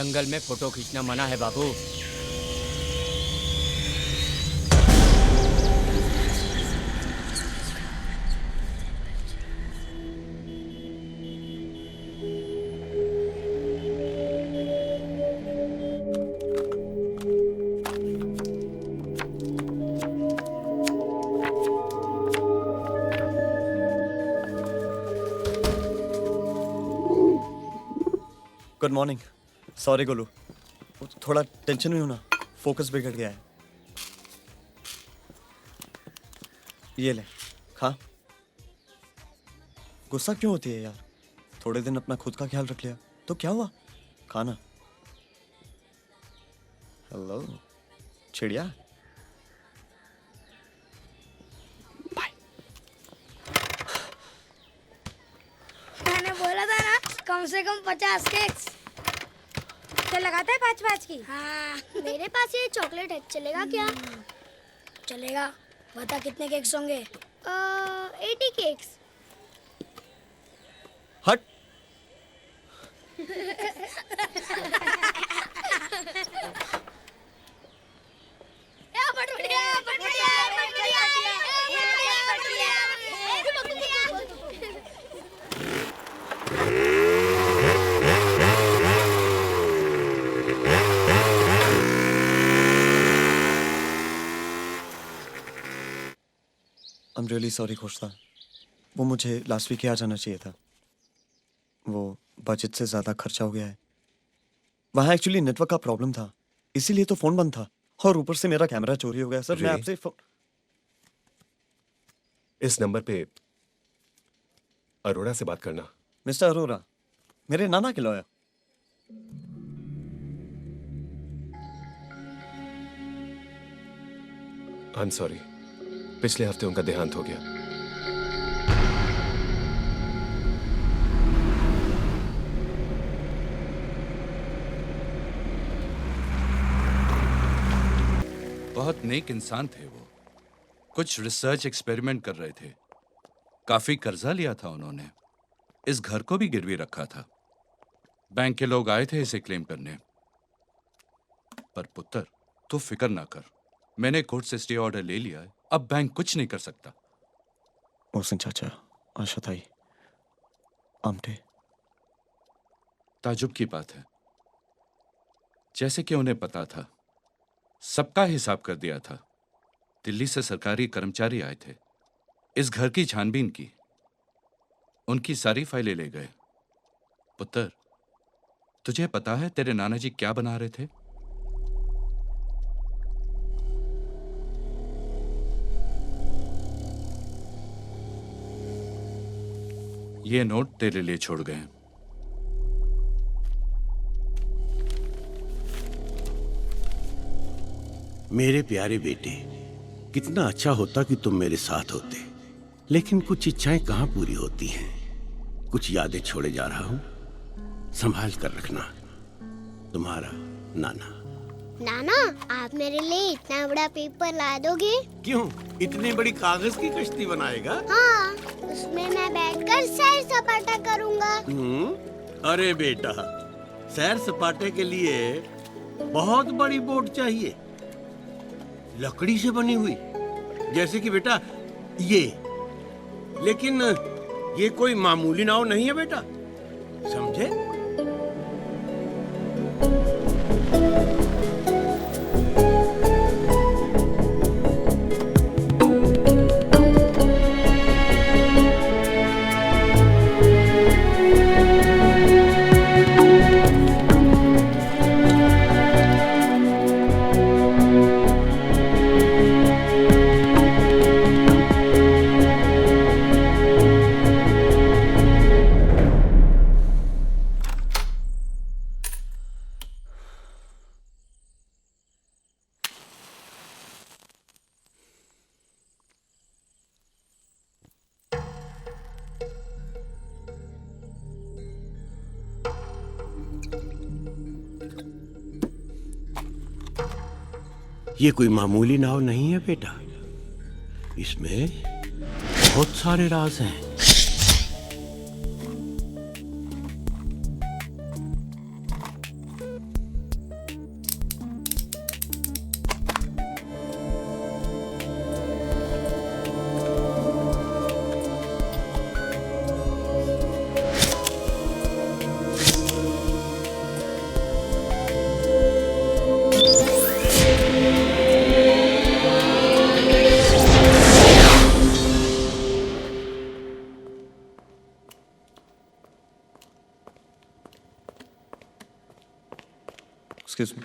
जंगल में फोटो खींचना मना है बाबू। Good morning. सॉरी गोलू, थोड़ा टेंशन में हूं ना, फोकस बिगड़ गया है। ये ले खा। गुस्सा क्यों होती है यार? थोड़े दिन अपना खुद का ख्याल रख लिया तो क्या हुआ? खाना। हेलो चिड़िया। बाय। मैंने बोला था ना कम से कम 50 केक्स। तो लगाता है 5-5 की। हाँ, मेरे पास ये चॉकलेट है, चलेगा क्या? चलेगा। बता कितने केक्स होंगे? 80 केक्स। हट। I'm really sorry Khosta. वो मुझे लास्ट वीक ही आ जाना चाहिए था। वो बजट से ज़्यादा खर्चा हो गया है। वहाँ एक्चुअली नेटवर्क का प्रॉब्लम था, इसीलिए तो फ़ोन बंद था। और ऊपर से मेरा कैमरा चोरी हो गया। सर मैं आपसे इस नंबर पे अरोड़ा से बात करना। मिस्टर अरोड़ा, मेरे नाना के लॉयर। आई एम सॉरी, पिछले हफ्ते उनका देहांत हो गया। बहुत नेक इंसान थे वो। कुछ रिसर्च एक्सपेरिमेंट कर रहे थे। काफी कर्जा लिया था उन्होंने। इस घर को भी गिरवी रखा था। बैंक के लोग आए थे इसे क्लेम करने। पर पुत्र, तू फिक्र ना कर, मैंने कोर्ट से स्टे ऑर्डर ले लिया है। अब बैंक कुछ नहीं कर सकता। मोहसिन चाचा, आशा ताई, आमटे। ताजुब की बात है, जैसे कि उन्हें पता था, सबका हिसाब कर दिया था। दिल्ली से सरकारी कर्मचारी आए थे, इस घर की छानबीन की, उनकी सारी फाइलें ले गए। पुत्र, तुझे पता है तेरे नाना जी क्या बना रहे थे? ये नोट तेरे लिए छोड़ गए हैं। मेरे प्यारे बेटे, कितना अच्छा होता कि तुम मेरे साथ होते, लेकिन कुछ इच्छाएं कहाँ पूरी होती हैं। कुछ यादें छोड़े जा रहा हूँ, संभाल कर रखना। तुम्हारा नाना। नाना, आप मेरे लिए इतना बड़ा पेपर ला दोगे? क्यों, इतनी बड़ी कागज की कश्ती बनाएगा? हाँ, उसमें मैं बैठकर सैर सपाटा करूँगा। अरे बेटा, सैर सपाटे के लिए बहुत बड़ी बोट चाहिए, लकड़ी से बनी हुई, जैसे कि बेटा ये। लेकिन ये कोई मामूली नाव नहीं है बेटा, समझे? ये कोई मामूली नाव नहीं है बेटा, इसमें बहुत सारे राज हैं। Excuse me.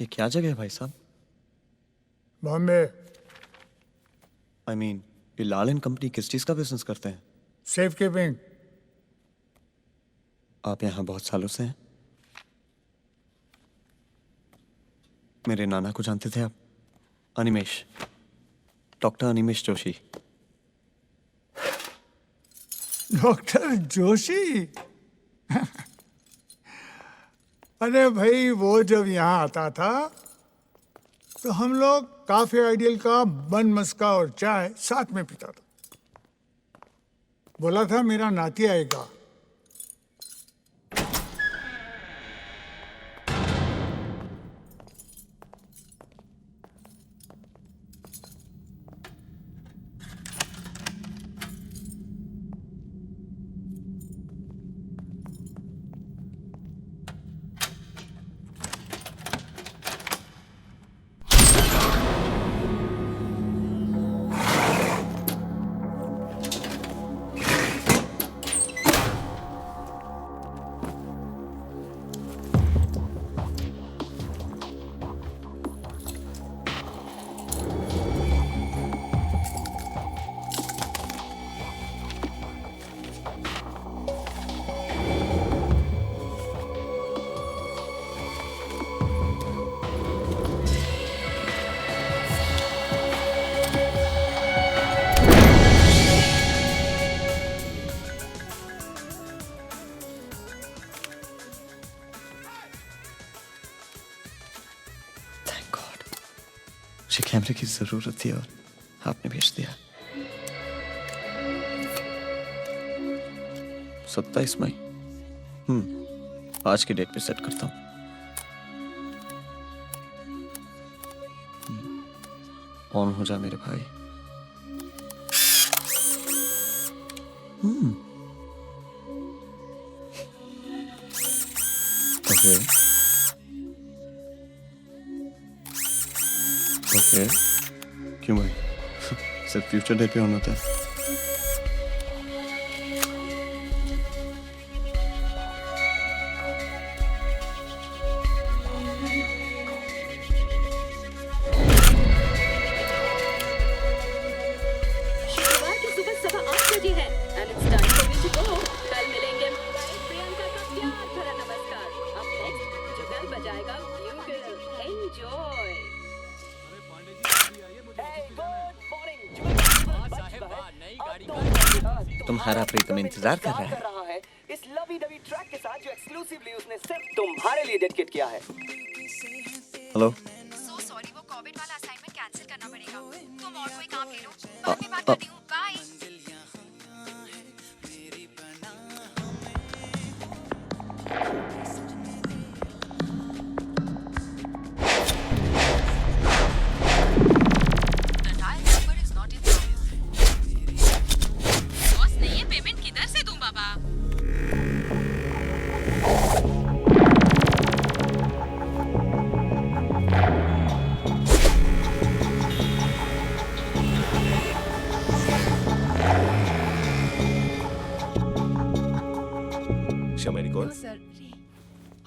ये क्या जगह है भाई साहब? बॉम्बे। आई मीन ये लाल एंड कंपनी किस चीज का बिजनेस करते हैं? Safe keeping. आप यहाँ बहुत सालों से हैं? मेरे नाना को जानते थे आप? अनिमेश, डॉक्टर अनिमेश जोशी। डॉक्टर जोशी। अरे भाई, वो जब यहाँ आता था तो हम लोग काफी आइडियल का बन मस्का और चाय साथ में पीता था। बोला था मेरा नाती आएगा। मुझे कैमरे की जरूरत थी और आपने भेज दिया। 27 मई। आज की डेट पे सेट करता हूँ। ऑन हो जा मेरे भाई। ओके ओके, क्यों भाई? सिर्फ फ्यूचर डे पे ऑन होता है। शुक्रवार की सुबह 8:15 बजे है and it's time for me to go. कल मिलेंगे। प्रियंका का प्यार भरा नमस्कार। अब नेक्स्ट जुगल बजाएगा ब्यूगल। एंजॉय। तुम्हारा प्रीतम इंतजार कर रहा है। इस लवी डवी ट्रैक के साथ जो एक्सक्लूसिवली उसने सिर्फ तुम्हारे लिए डेडिकेट किया है। हेलो। सो सॉरी, वो कोविड वाला असाइनमेंट कैंसिल करना पड़ेगा। तुम और कोई काम ले लो। बाद में बात करती हूँ। बाय।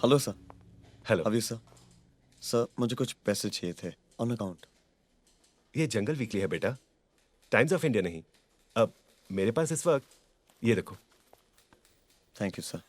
Hello sir. हेलो। अभी सर, मुझे कुछ पैसे चाहिए थे ऑन अकाउंट। ये जंगल वीकली है बेटा, टाइम्स ऑफ इंडिया नहीं। अब मेरे पास इस वक्त ये देखो। Thank you sir.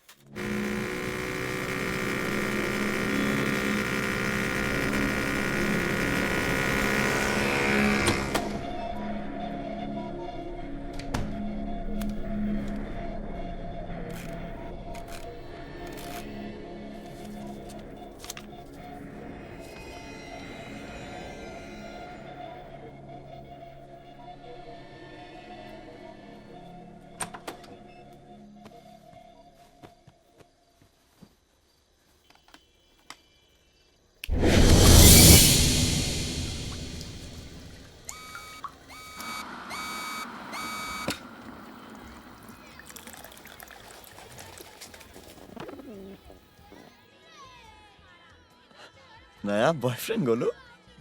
नया बॉयफ्रेंड गोलू,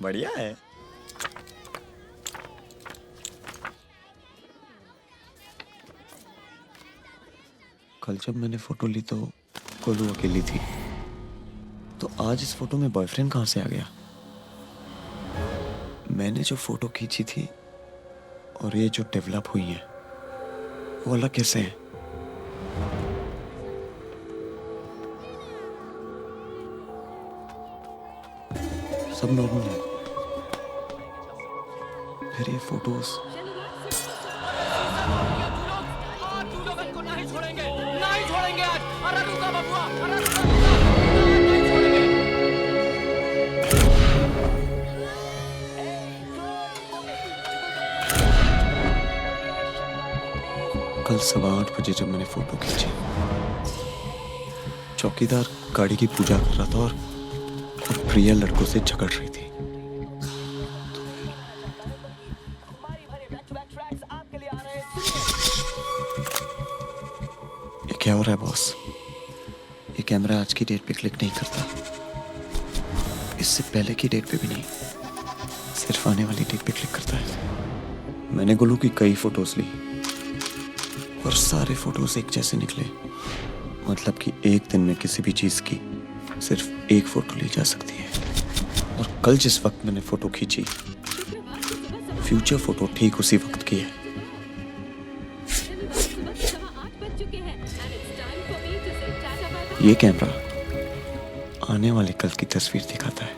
बढ़िया है। कल जब मैंने फोटो ली तो गोलू अकेली थी, तो आज इस फोटो में बॉयफ्रेंड कहां से आ गया? मैंने जो फोटो खींची थी और ये जो डेवलप हुई है वो अलग कैसे है? सब नॉर्मल है, फिर ये फोटोज कल 8:15 बजे जब मैंने फोटो खींची, चौकीदार गाड़ी की पूजा कर रहा था और प्रिया लड़कों से झगड़ रही थी। ये क्या हो रहा है बॉस? ये कैमरा आज की डेट पे क्लिक नहीं करता, इससे पहले की डेट पे भी नहीं, सिर्फ आने वाली डेट पे क्लिक करता है। मैंने गोलू की कई फोटोज ली और सारे फोटोज एक जैसे निकले, मतलब कि एक दिन में किसी भी चीज की सिर्फ एक फोटो ली जा सकती है। और कल जिस वक्त मैंने फोटो खींची, फ्यूचर फोटो ठीक उसी वक्त की है। ये कैमरा आने वाले कल की तस्वीर दिखाता है।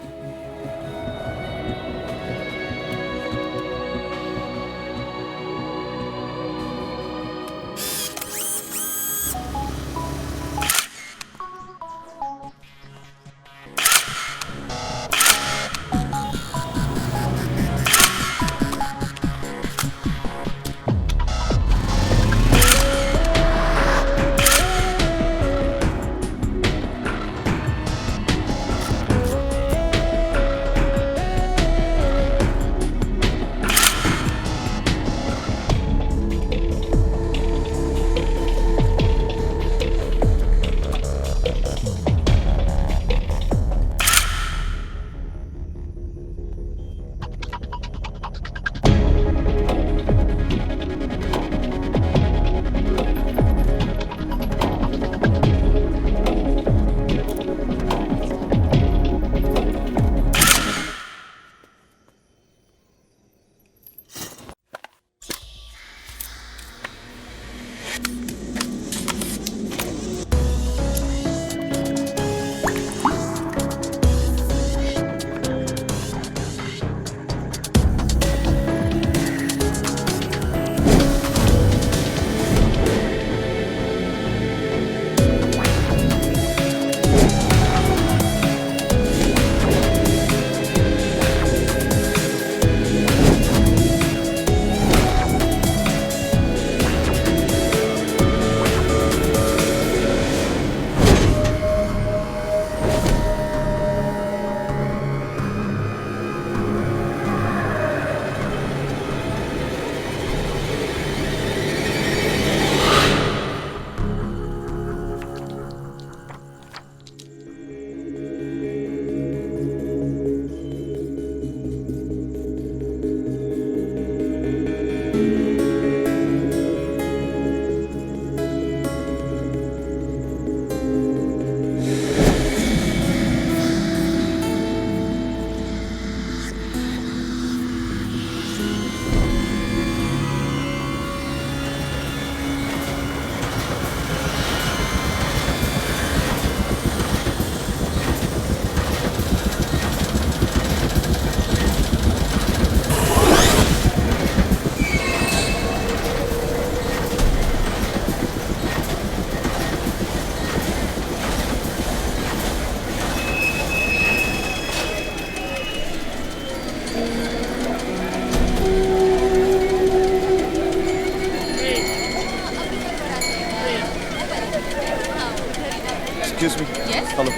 Excuse me. Yes? हेलो,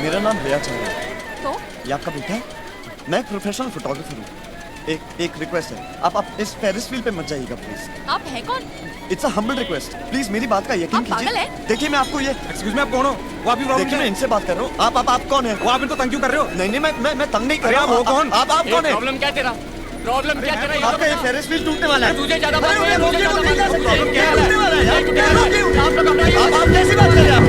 मेरा नाम भैया चंद्र है। तो ये आपका बेटा है? मैं एक प्रोफेशनल फोटोग्राफर हूँ। एक रिक्वेस्ट है, आप इस फेरिस व्हील पे मत जाइएगा प्लीज। आप हैं कौन? It's a humble request, please मेरी बात का यकीन आप पागल कीजिए। हैं? देखिए मैं आपको ये एक्सक्यूज मी, आप कौन हो? वो आपकी प्रॉब्लम देखिए क्या मैं है? इनसे बात कर रहा हूँ। आप कौन है? वो आप इनको तंग क्यों कर रहे हो? नहीं मैं तंग नहीं कर अरे रहा आप हूँ। हो कौन? आप कौन है? प्रॉब्लम क्या है तेरा? प्रॉब्लम क्या तेरा? ये तो आपका ये बता। फेरिस व्हील टूटने वाला है। तुझे ज्यादा बात अरे नहीं है, रोकिए, मुझे रोकिए, ज्यादा रोकिए, बात रोकिए, नहीं है। टूटने वाला है यार, क्या है? रोकिए। आप लोग घबराइए। आप कैसी बात कर रहे हैं आप?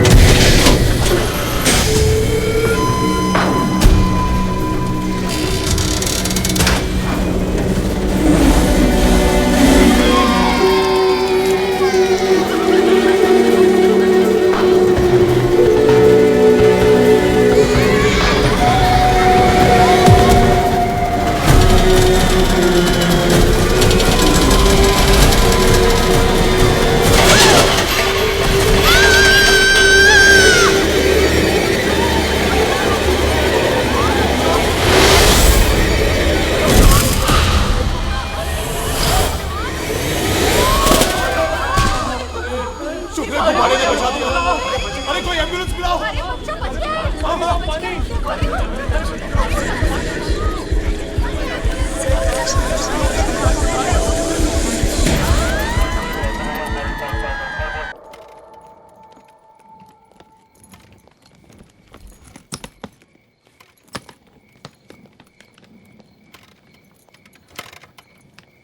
अरे कोई एम्बुलेंस बुलाओ। अरे बच्चा बच गया है।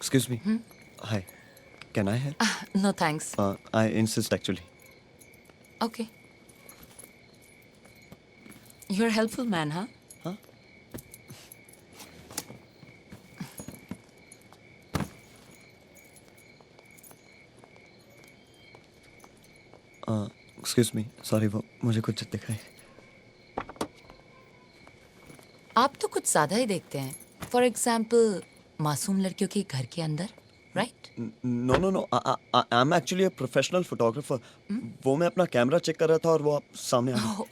Excuse me. Hi. Can I help? No thanks. I insist actually. Okay. You're a helpful man, huh? Huh? Excuse me. Sorry वो मुझे कुछ दिखाई। आप तो कुछ ज्यादा ही देखते हैं. फॉर एग्जाम्पल मासूम लड़कियों के घर के अंदर, right? No. I'm actually a professional photographer. वो मैं अपना कैमरा चेक कर रहा था और वो आप सामने आ गए।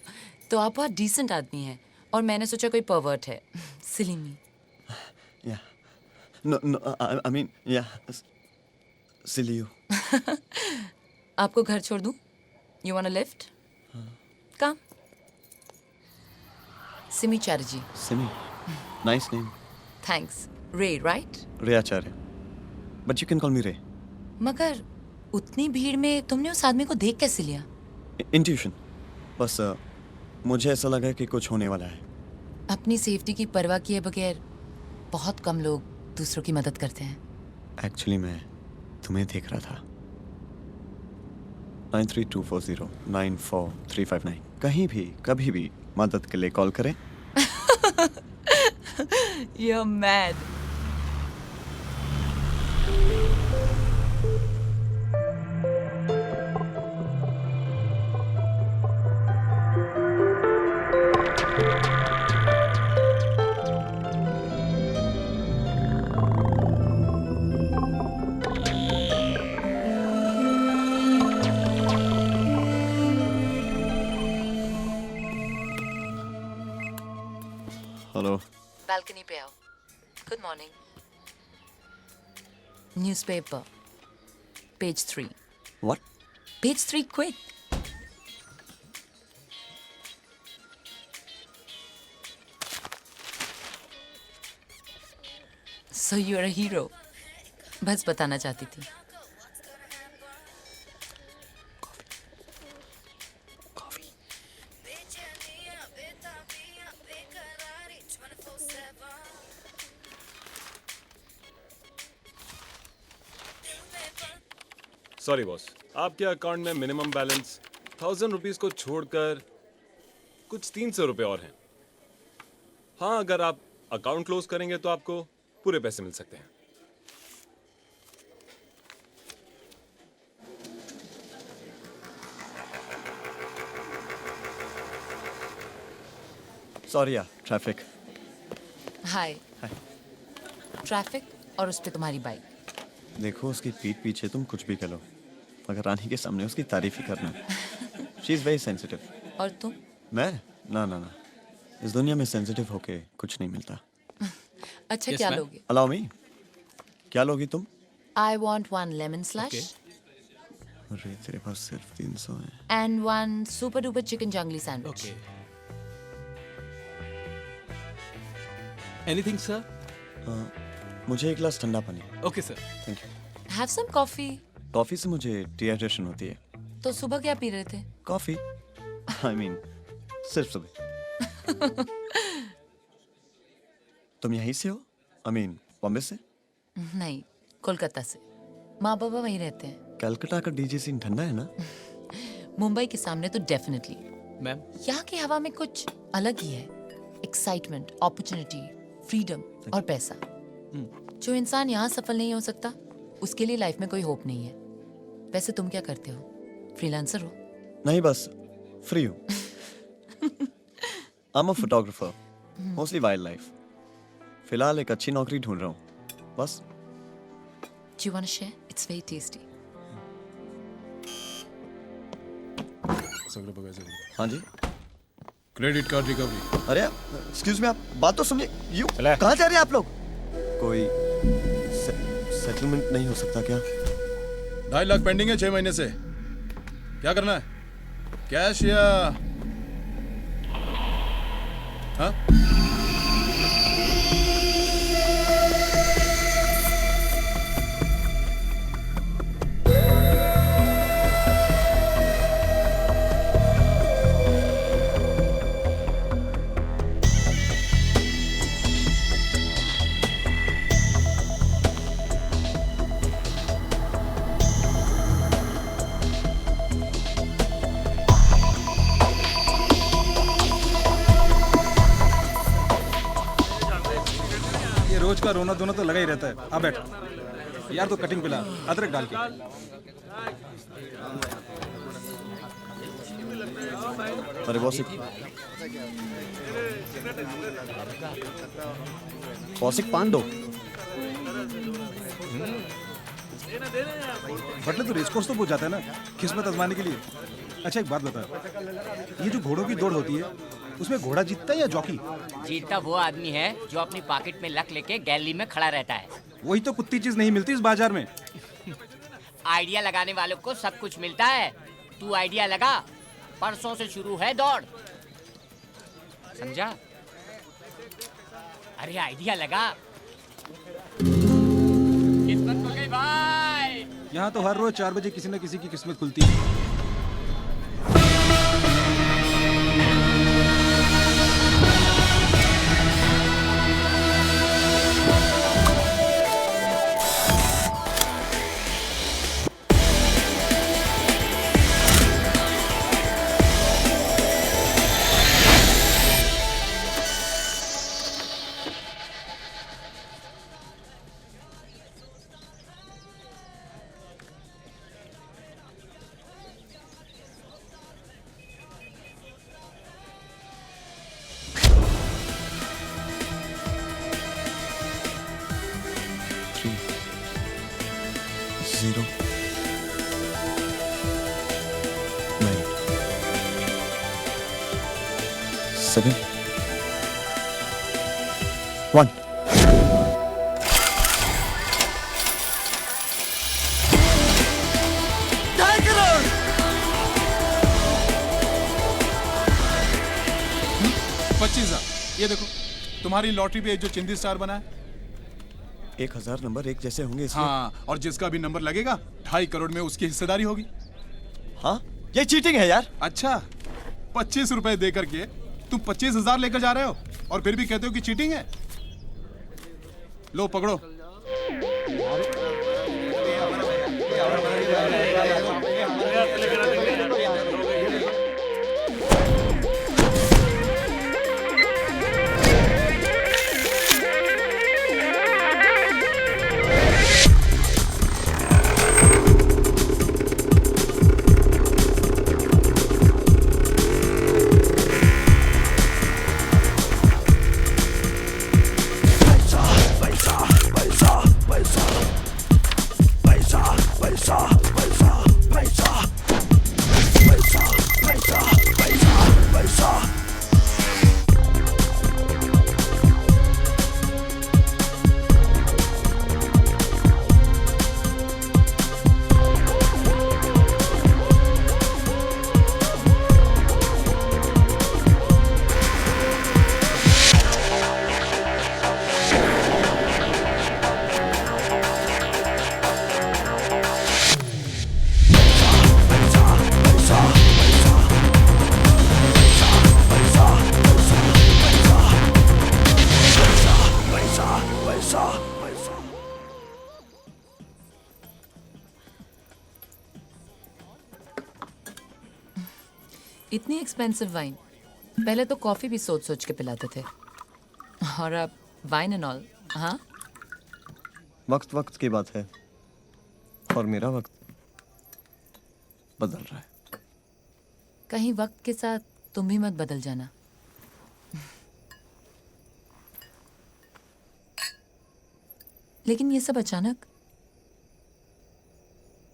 तो आप बहुत डिसेंट आदमी हैं और मैंने सोचा कोई परवर्ट है. सिली मी. Yeah. No. I mean, yeah. Silly you. आपको घर छोड़ दूं? You want a lift? Come. Simi Chatterjee. Simi. Nice name. Thanks. Ray, right? Ray Acharya. But you can call me Ray. मगर उतनी भीड़ में तुमने उस आदमी को देख कैसे लिया? Intuition. बस मुझे ऐसा लगा कि कुछ होने वाला है. अपनी सेफ्टी की परवाह किए बगैर बहुत कम लोग दूसरों की मदद करते हैं. Actually मैं तुम्हें देख रहा था. 9324094359 कहीं भी कभी भी मदद के लिए कॉल करें. You're mad. हेलो. बालकनी पे आओ. Good morning. Newspaper. Page 3. What? Page 3, quick. So you're a hero. बस बताना चाहती थी. सॉरी बॉस, आपके अकाउंट में मिनिमम बैलेंस 1000 रुपीज को छोड़कर कुछ 300 रुपए और हैं. हाँ, अगर आप अकाउंट क्लोज करेंगे तो आपको पूरे पैसे मिल सकते हैं. सॉरी यार, ट्रैफिक. हाय. ट्रैफिक और उस पे तुम्हारी बाइक. देखो उसकी पीठ पीछे तुम कुछ भी करो, मगर रानी के सामने उसकी तारीफ ही करना. She is very sensitive. और तुम? मैं? ना. इस दुनिया में सेंसिटिव होके कुछ नहीं मिलता. अच्छा, क्या लोगे? Allow me. क्या लोगी तुम? I want 1 lemon slush. अरे तेरे पास सिर्फ 300 है. And 1 super duper chicken jungly sandwich. Anything sir? मुझे एक गिलास ठंडा पानी। Okay sir. Thank you. Have some coffee. Coffee से मुझे डिहाइड्रेशन होती है। तो सुबह क्या पी रहे थे? कॉफी आई मीन सिर्फ सुबह। तुम यहीं से हो? आई मीन बॉम्बे से? नहीं, कोलकाता से। माँ बाबा वहीं रहते हैं। कलकत्ता का डीजे सीन ठंडा है ना? मुंबई के सामने तो डेफिनेटली। मैम यहाँ की हवा में कुछ अलग ही है। एक्साइटमेंट, अपॉर्चुनिटी, फ्रीडम और पैसा। जो इंसान यहाँ सफल नहीं हो सकता, उसके लिए लाइफ में कोई होप नहीं है। वैसे तुम क्या करते हो? फ्रीलांसर हो? नहीं, बस फ्री हूँ। I am a photographer, mostly wild life. फिलहाल एक अच्छी नौकरी ढूंढ रहा हूँ, बस। Do you want to share? It's very tasty. हाँ जी। Credit card recovery. अरे एक्सक्यूज मी, आप बात तो सुनिए। यू कहाँ जा रहे हैं आप लोग? कोई सेटलमेंट नहीं हो सकता क्या? 2.5 लाख पेंडिंग है 6 महीने से। क्या करना है? कैश या हाँ? रोज का रोना धोना तो लगा ही रहता है। आ बैठ यार, तो कटिंग पिला अदरक डाल के। अरे बॉसिक, बॉसिक पान दो। बटले तो रेस कोर्स तो पहुंच जाता है ना, किस्मत आजमाने के लिए। अच्छा एक बात बता, ये जो घोड़ों की दौड़ होती है, उसमें घोड़ा जीतता है या जॉकी? जीतता वो आदमी है जो अपनी पॉकेट में लक लेके गैलरी में खड़ा रहता है। वही तो कुत्ती चीज नहीं मिलती इस बाजार में। आइडिया लगाने वालों को सब कुछ मिलता है। तू आइडिया लगा, परसों से शुरू है दौड़, समझा? अरे आइडिया लगा। किस्मत खुल गई भाई। यहाँ तो हर रोज 4 बजे किसी न किसी की किस्मत खुलती है। Zero. 9. 7. 1. ये देखो, तुम्हारी लॉटरी पे जो चिंदी स्टार बना है। 1000 नंबर एक जैसे होंगे इसलिए। हाँ, और जिसका भी नंबर लगेगा 2.5 करोड़ में उसकी हिस्सेदारी होगी। हाँ, ये चीटिंग है यार। अच्छा, 25 रुपए दे करके तुम 25,000 लेकर जा रहे हो और फिर भी कहते हो कि चीटिंग है। लो पकड़ो। पैसा इतनी एक्सपेंसिव वाइन, पहले तो कॉफी भी सोच सोच के पिलाते थे, और अब वाइन एंड ऑल। हाँ, वक्त वक्त की बात है, और मेरा वक्त बदल रहा है। कहीं वक्त के साथ तुम भी मत बदल जाना। लेकिन ये सब अचानक।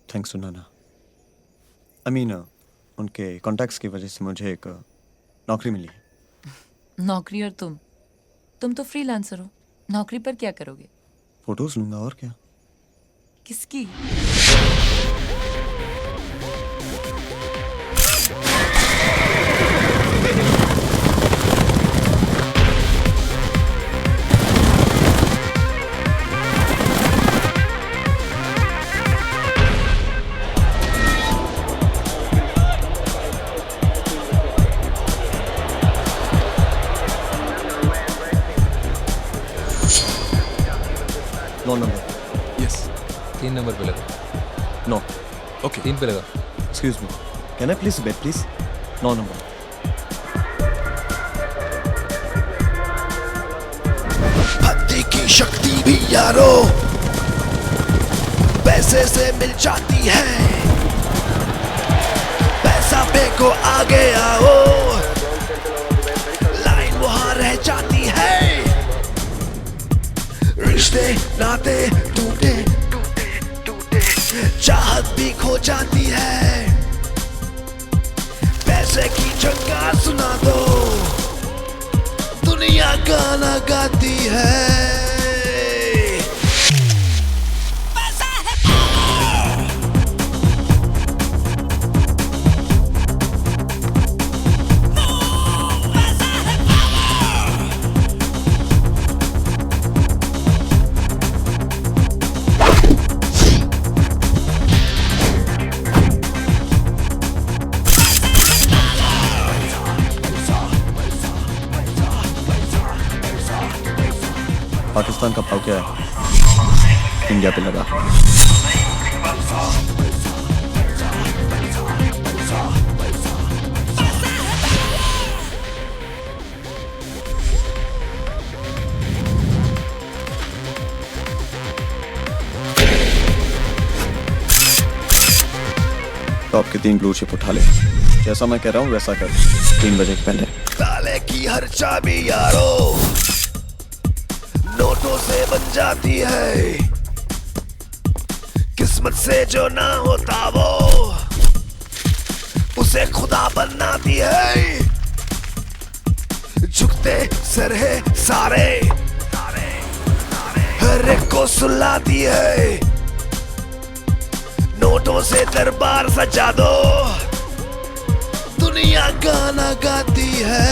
थैंक्स टू नाना। उनके कॉन्टैक्ट्स की वजह से मुझे एक नौकरी मिली है। नौकरी और तुम तो फ्रीलांसर हो, नौकरी पर क्या करोगे? फोटोज लूंगा और क्या। किसकी? No number. यस। 3 नंबर पे लगा। नो। ओके। 3 पे लगा। Excuse me, can I please bet please? 9 number. भक्ति की शक्ति भी यारो पैसे से मिल जाती है। पैसा फेंको आगे आओ, लाइन वहां रह जाती है। रिश्ते नाते टूटे टूटे टूटे, चाहत भी खो जाती है। पैसे की झंकार सुना दो, दुनिया गाना गाती है। पाकिस्तान का भाव क्या है? इंडिया पे लगा। तो आपके 3 ब्लू चिप उठा ले। जैसा मैं कह रहा हूँ वैसा कर, 3 बजे के पहले। ताले की हर चाबी यारो नोटों से बन जाती है। किस्मत से जो ना होता वो उसे खुदा बनाती है। झुकते सर है सारे, हर एक को सुलाती है। नोटों से दरबार सजा दो, दुनिया गाना गाती है।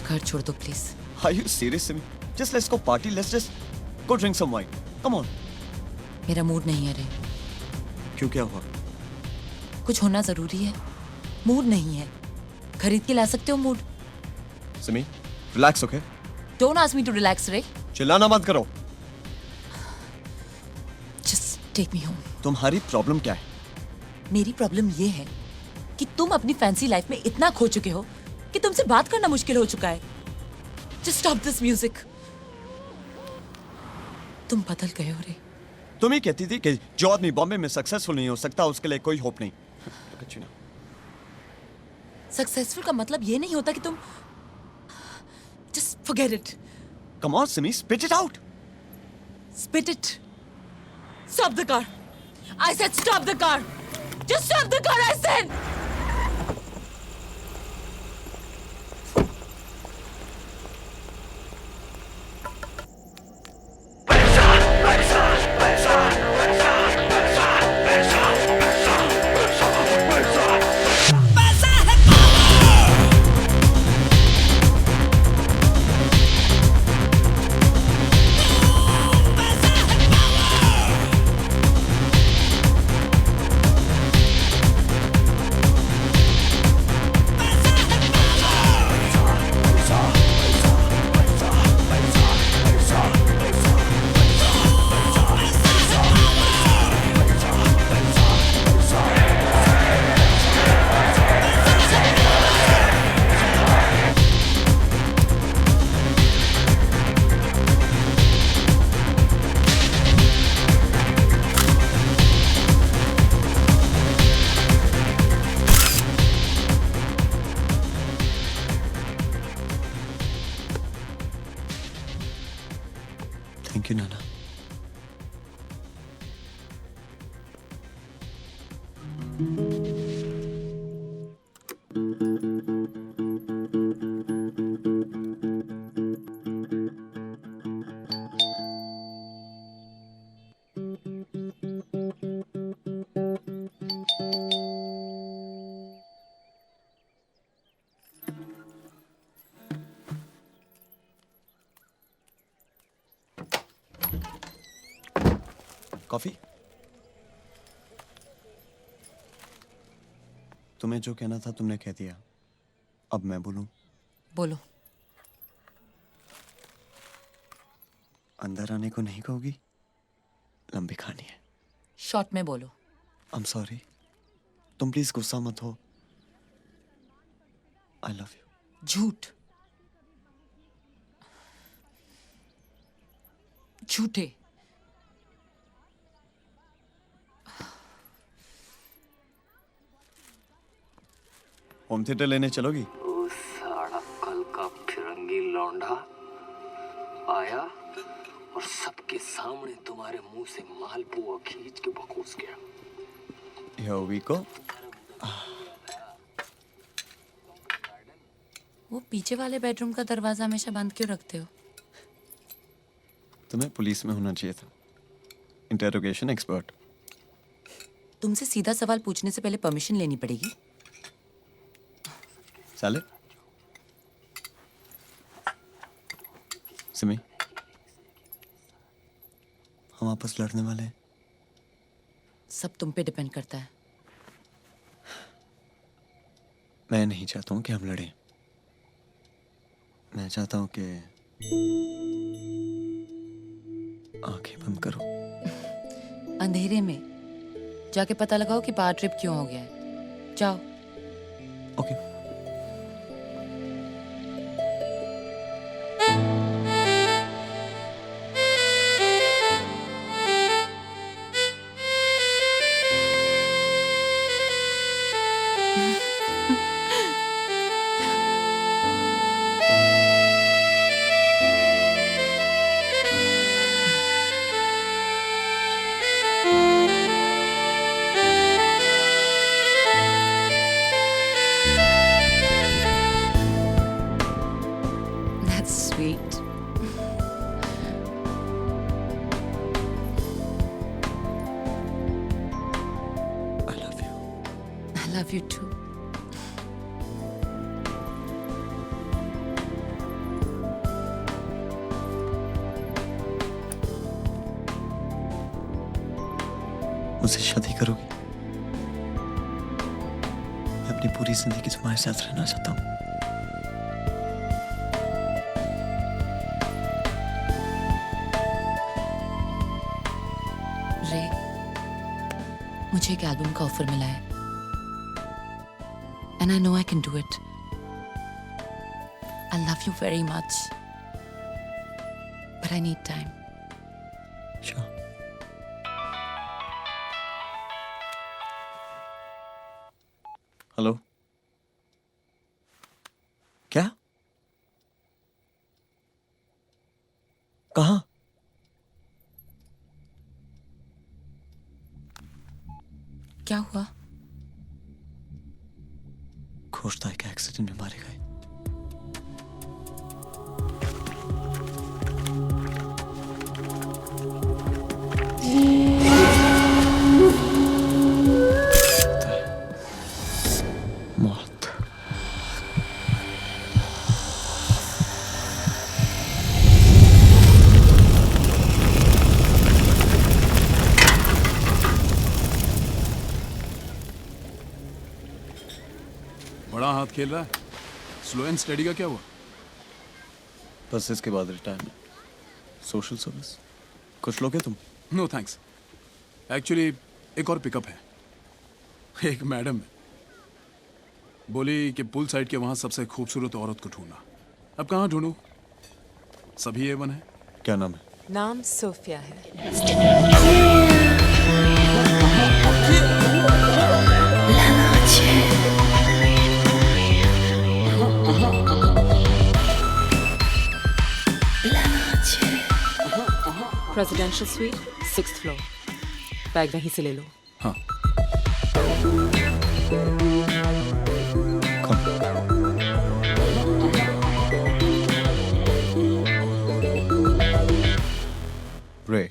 घर छोड़ दो please. Are you serious, Simi? Just let's go party. Let's just go drink some wine. Come on. मेरा मूड नहीं है रे। क्यों, क्या हुआ? कुछ होना जरूरी है। मूड नहीं है। खरीद के ला सकते हो mood. Simi, relax, okay? Don't ask me to relax, रे। चिल्लाना मत करो। Just take me home. तुम्हारी प्रॉब्लम क्या है? मेरी प्रॉब्लम ये है कि तुम अपनी फैंसी लाइफ में इतना खो चुके हो कि तुमसे बात करना मुश्किल हो चुका है। Just stop this music. तुम बदल गए हो रे। तुम ही कहती थी कि जो आदमी बॉम्बे में सक्सेसफुल नहीं हो सकता उसके लिए कोई होप नहीं। सक्सेसफुल का मतलब ये नहीं होता कि तुम Just forget it. Come on, Simi, spit it out. Spit it. Stop the car. I said stop the car. Just stop the car, I said. Thank you Nana. Coffee? तुम्हें जो कहना था तुमने कह दिया, अब मैं बोलूं? बोलो। अंदर आने को नहीं कहोगी? लंबी कहानी है। शॉर्ट में बोलो। आई एम सॉरी, तुम प्लीज गुस्सा मत हो। I love you. झूठ, झूठे। होम थिएटर लेने चलोगी? वो साड़ा कल का फिरंगी लौंडा आया और सबके सामने तुम्हारे मुंह से मालपुआ खींच के बकूस गया। Here we go. वो पीछे वाले बेडरूम का दरवाजा हमेशा बंद क्यों रखते हो? तुम्हें पुलिस में होना चाहिए था, इंटेरोगेशन एक्सपर्ट। तुमसे सीधा सवाल पूछने से पहले परमिशन लेनी पड़ेगी। साले सिमी, हम आपस लड़ने वाले हैं। सब तुम पे डिपेंड करता है। मैं नहीं चाहता हूं कि हम लड़ें। मैं चाहता हूं कि आंखें बंद करो। अंधेरे में जाके पता लगाओ कि पावर ट्रिप क्यों हो गया है। जाओ। Okay. That's sweet. I love you. I love you too. मुझसे शादी करोगी? मैं अपनी पूरी जिंदगी तुम्हारे साथ रहना चाहता हूँ। रे, मुझे एक एल्बम का ऑफर मिला है and I know I can do it. I love you very much, but I need time. Sure. Hello? क्या? कहाँ? क्या हुआ? खोजता है कि एक्सीडेंट में मारे गए। मौत। बड़ा हाथ खेल रहा है। स्लो एंड स्टडी का क्या हुआ? बस इसके बाद रिटायरमेंट, सोशल सर्विस। कुछ लोगे तुम? No thanks. एक्चुअली एक और पिकअप है। एक मैडम है, बोली कि पुल साइड के वहां सबसे खूबसूरत औरत को ढूंढना। अब कहाँ ढूंढूं? सभी A1 है। क्या नाम है? नाम सोफिया है। Presidential suite 6th floor. Bag वहीं से ले लो। हाँ। रे।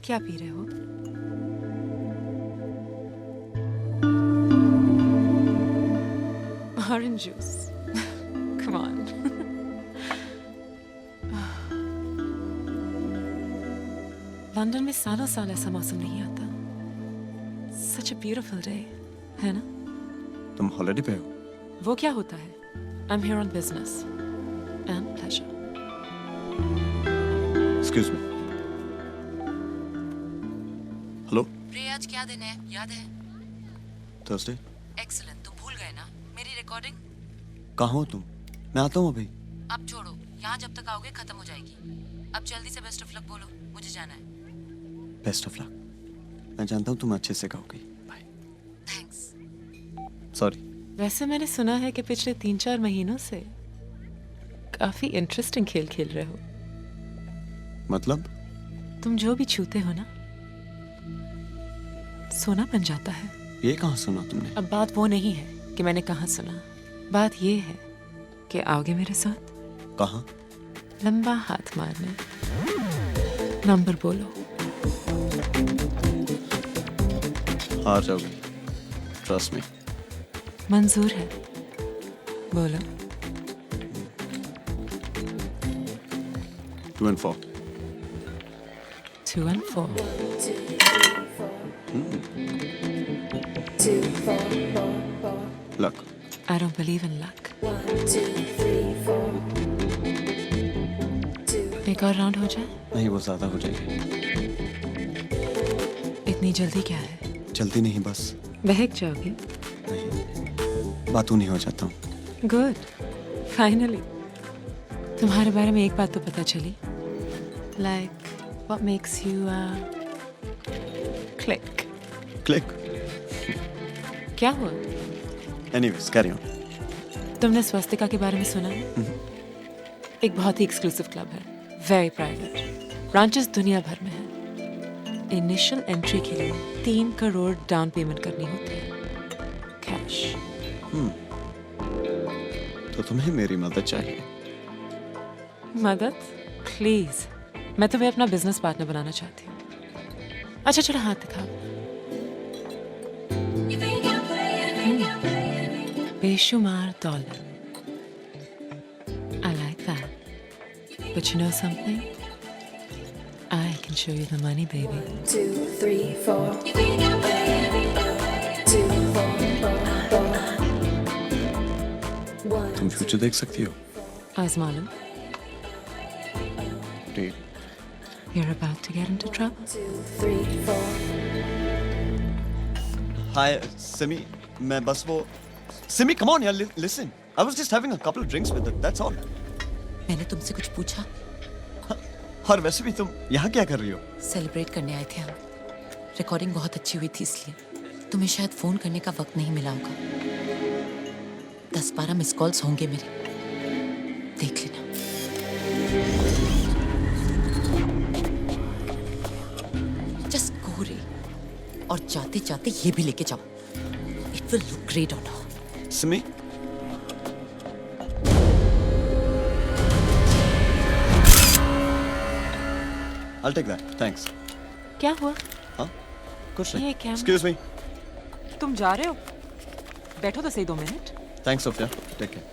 क्या पी रहे हो? Orange juice. Come on. London में सालों साल ऐसा मौसम नहीं आता। Such a beautiful day, है ना? तुम हॉलिडे पे हो? वो क्या होता है? I'm here on business and pleasure. Excuse me. Hello. रे, आज क्या दिन है? याद है? थर्सडे। Excellent. तुम भूल गए ना? मेरी रिकॉर्डिंग? कहाँ हो तुम? मैं आता हूँ अभी। अब छोड़ो, यहाँ जब तक आओगे खत्म हो जाएगी। अब जल्दी से बेस्ट ऑफ लक बोलो, मुझे जाना है। Best of luck. मैं जानता हूँ तुम अच्छे से गाओगी। बाय। थैंक्स। सॉरी। वैसे मैंने सुना है कि पिछले 3-4 महीनों से काफी इंटरेस्टिंग खेल खेल रहे हो। मतलब? तुम जो भी छूते हो ना, सोना बन जाता है। ये कहाँ सुना तुमने? अब बात वो नहीं है कि मैंने कहाँ सुना, बात ये है कि आओगे मेरे साथ? कहाँ? लंबा हाथ मारने। नंबर बोलो। हार जाओगी। Trust me. मंजूर है, बोलो। 2 and 4. 2 and 4. 2, 4, 4, 4. Luck. I don't believe in luck. 1, 2, 3, 4. एक और राउंड हो जाए? नहीं, वो ज्यादा हो जाएगी। इतनी जल्दी क्या है? जल्दी नहीं, बस बहक जाओगे? बातों नहीं हो जाता हूँ। Good, finally. तुम्हारे बारे में एक बात तो पता चली। Like, what makes you click? Click? क्या हुआ? Anyways, carry on. तुमने स्वस्तिका के बारे में सुना है? एक बहुत ही एक्सक्लूसिव क्लब है, वेरी प्राइवेट, ब्रांचेस दुनिया भर में है। इनिशियल एंट्री के लिए 3 करोड़ डाउन पेमेंट करनी होती है, कैश। तो तुम्हें मेरी मदद चाहिए? मदद? प्लीज, मैं तुम्हें अपना बिजनेस पार्टनर बनाना चाहती हूँ। अच्छा चलो हाथ दिखाओ। बेशुमार dollar. I like that. But you know something? I can show you the money, baby. 2, 3, 4. 2, 4, 4. 1. तुम फ्यूचर देख सकती हो? आजमा लो। Deal. You're about to get into trouble. 2, 3, 4. Hi, Simi. मैं बस वो Simi, come on, यार, listen. I was just having a couple of drinks with her. That's all. मैंने तुमसे कुछ पूछा? और वैसे भी तुम यहाँ क्या कर रही हो? सेलिब्रेट करने आए थे हम। रिकॉर्डिंग बहुत अच्छी हुई थी इसलिए। तुम्हें शायद फोन करने का वक्त नहीं मिला होगा। 10-12 मिस कॉल्स होंगे मेरे, देख लेना। Just go रे, और जाते जाते ये भी लेके जाओ। It will look great on her. Simi, I'll take that. Thanks. क्या हुआ? हाँ? कुछ नहीं. ये क्या? Excuse me. तुम जा रहे हो? बैठो तो सही 2 minute. Thanks, Sophia. Take care.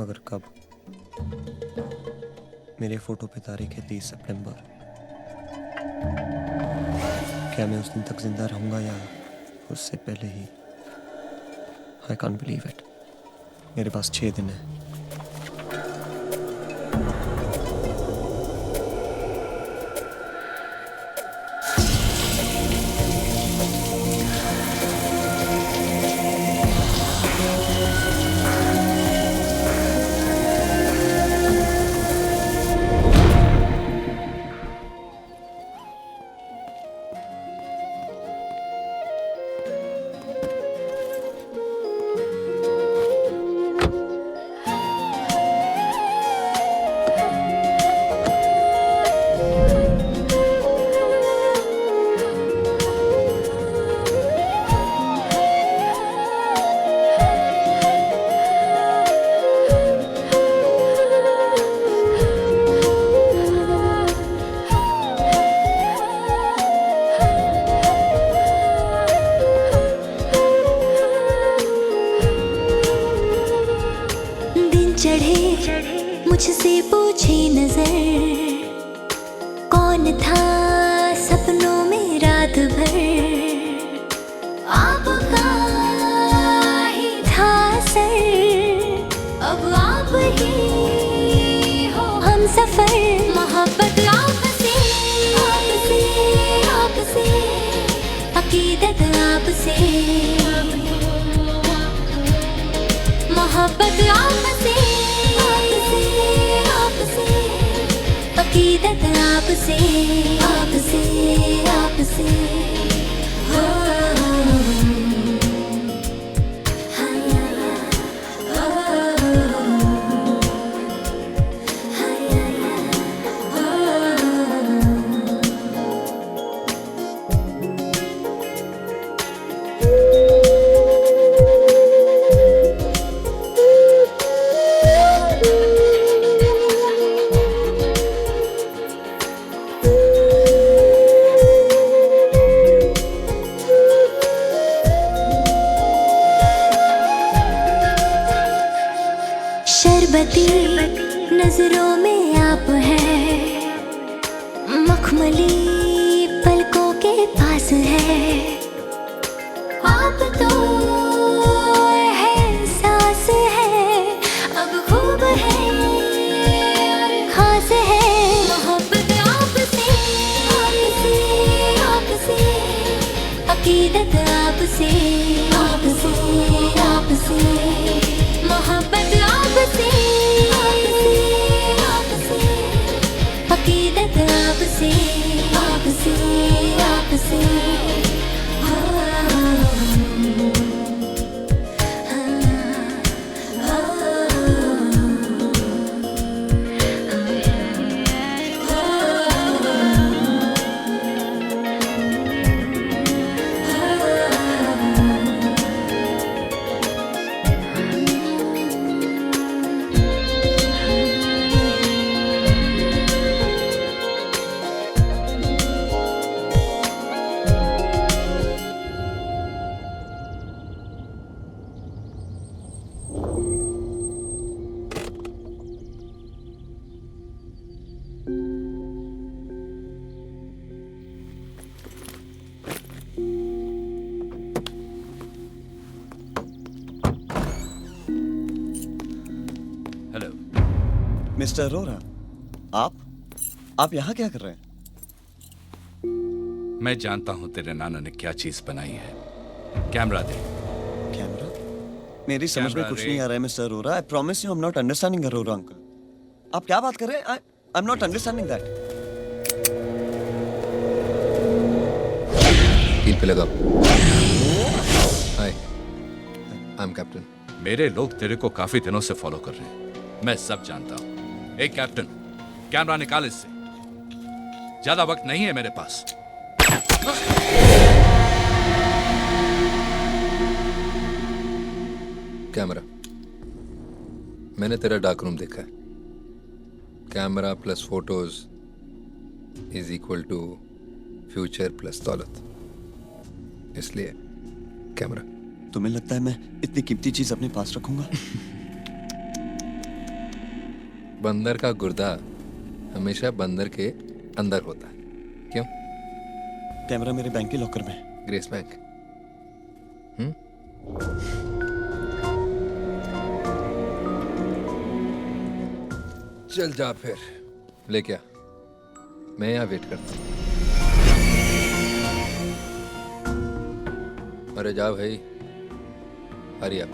मगर कब? मेरे फोटो पे तारीख है 30 सितंबर। क्या मैं उस दिन तक जिंदा रहूंगा या उससे पहले ही? I can't believe it. मेरे पास 6 दिन है। मुझसे पूछे नजर, कौन था सपनों में रात भर? आपका ही था सर, अब आप ही हो हम सफर। मोहब्बत आपसे, आपसे, आपसे, अकीदत आपसे, मोहब्बत आपसे, अकीदत आपसे, आपसे, आपसे, हो, शरबती नजरों में आप हैं, मखमली पलकों के पास है आप, तो है सांस है अब खूब है और अकीदत आपसे आपसे आपसे मोहब्बत आपसे आपसे अकीदत आपसे आपसे आपसे हेलो मिस्टर अरोरा, आप यहाँ क्या कर रहे हैं? मैं जानता हूं तेरे नाना ने क्या चीज बनाई है। कैमरा दे। कैमरा? मेरी समझ में कैमरा कुछ रे। नहीं आ रहा है mister Arora. I promise you I am not understanding Arora uncle. आप क्या बात कर रहे हैं? I am not understanding that. Team पे लगाओ। हाय, आई एम कैप्टन। मेरे लोग तेरे को काफी दिनों से फॉलो कर रहे हैं, मैं सब जानता हूं। एक कैप्टन, कैमरा निकाल इससे। ज्यादा वक्त नहीं है मेरे पास। कैमरा, मैंने तेरा डार्क रूम देखा है। Camera plus photos is equal to future plus दौलत। इसलिए कैमरा। तुम्हें लगता है मैं इतनी कीमती चीज अपने पास रखूंगा? बंदर का गुर्दा हमेशा बंदर के अंदर होता है। क्यों? कैमरा मेरे बैंक के लॉकर में। Grace bank. चल जा फिर, लेके आ। मैं यहाँ वेट करता हूँ। अरे जा भाई, हरी आप।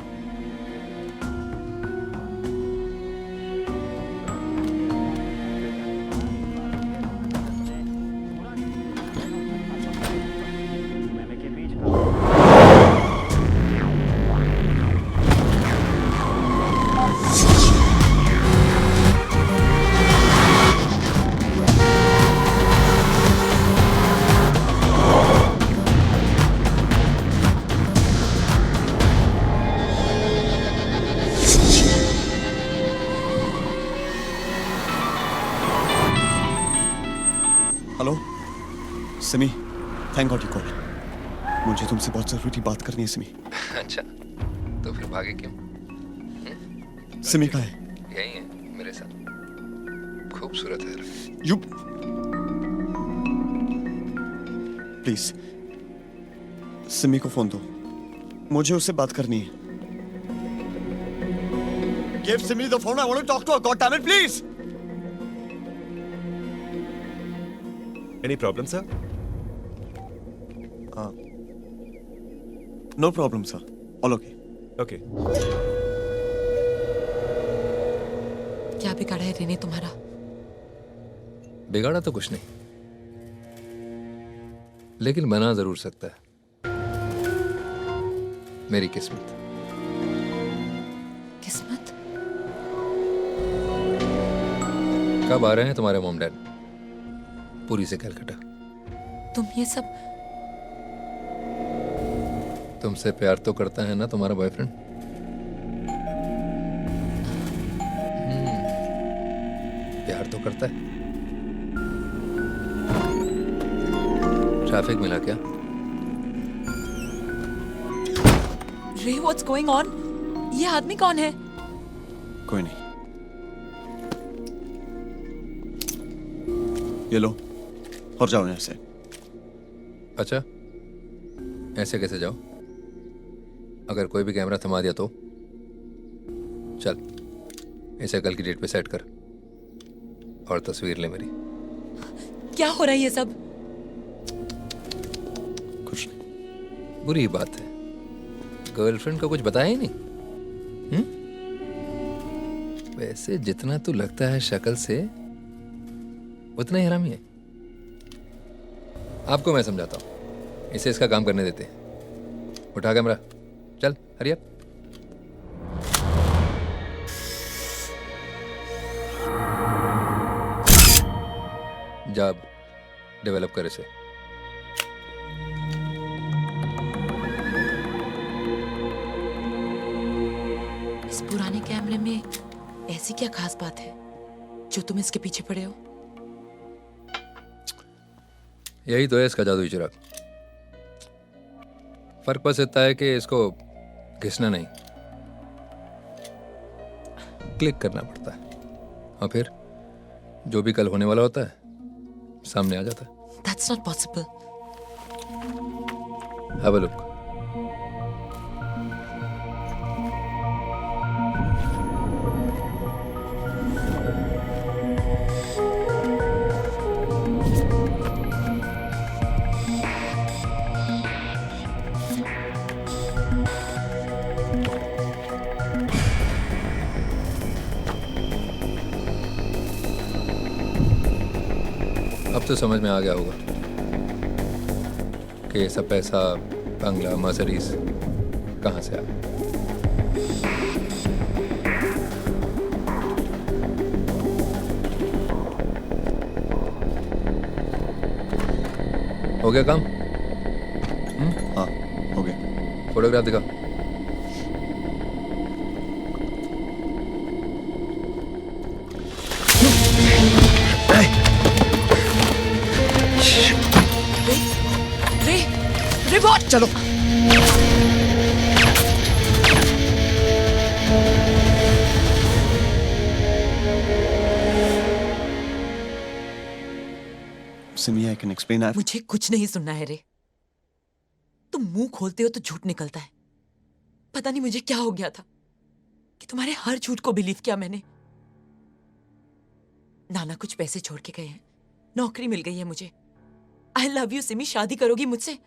Hello Simi, thank God you call. मुझे तुमसे बहुत जरूरी बात करनी है सिमी। अच्छा, तो फिर भागे क्यों? सिमी कहाँ है? यही है मेरे साथ। खूबसूरत है। यू प्लीज सिमी को फोन दो, मुझे उससे बात करनी है। Give Simi the phone. I want to talk to her. God damn it, please. Any problem, sir? No problem, sir. All okay. Okay. क्या बिगाड़ा है रेने तुम्हारा? बिगाड़ा तो कुछ नहीं, लेकिन बना जरूर सकता है। मेरी किस्मत। किस्मत? कब आ रहे हैं तुम्हारे मॉम डैड? पूरी से कलकत्ता। तुम ये सब? तुमसे प्यार तो करता है ना तुम्हारा बॉयफ्रेंड? प्यार तो करता है। ट्रैफिक मिला क्या? रे, व्हाट्स गोइंग ऑन? ये आदमी कौन है? कोई नहीं। ये लो और जाओ यहाँ से। अच्छा, ऐसे कैसे जाओ? अगर कोई भी कैमरा थमा दिया तो? चल, इसे कल की डेट पे सेट कर और तस्वीर ले मेरी। क्या हो रहा है ये सब? कुछ नहीं। बुरी बात है, गर्लफ्रेंड को कुछ बताया ही नहीं। वैसे जितना तू लगता है शक्ल से उतना ही हरामी है। आपको मैं समझाता हूँ, इसे इसका काम करने देते। उठा कैमरा, चल हरी अप। जा डेवलप कर इसे। इस पुराने कैमरे में ऐसी क्या खास बात है जो तुम इसके पीछे पड़े हो? यही तो है इसका जादुई चिराग। फर्क बस इतना है कि इसको घिसना नहीं, क्लिक करना पड़ता है, और फिर जो भी कल होने वाला होता है सामने आ जाता है। That's not possible. Have a look. अब तो समझ में आ गया होगा कि ये सब पैसा, बंगला, मर्सिडीज कहाँ से आया। हो गया काम? हाँ हो गया। फोटोग्राफ दिखा। रिवॉर्ड चलो। Simi, I can explain that. मुझे कुछ नहीं सुनना है रे। तुम मुंह खोलते हो तो झूठ निकलता है। पता नहीं मुझे क्या हो गया था कि तुम्हारे हर झूठ को बिलीव किया मैंने। नाना कुछ पैसे छोड़ के गए हैं, नौकरी मिल गई है मुझे। आई लव यू सिमी, शादी करोगी मुझसे?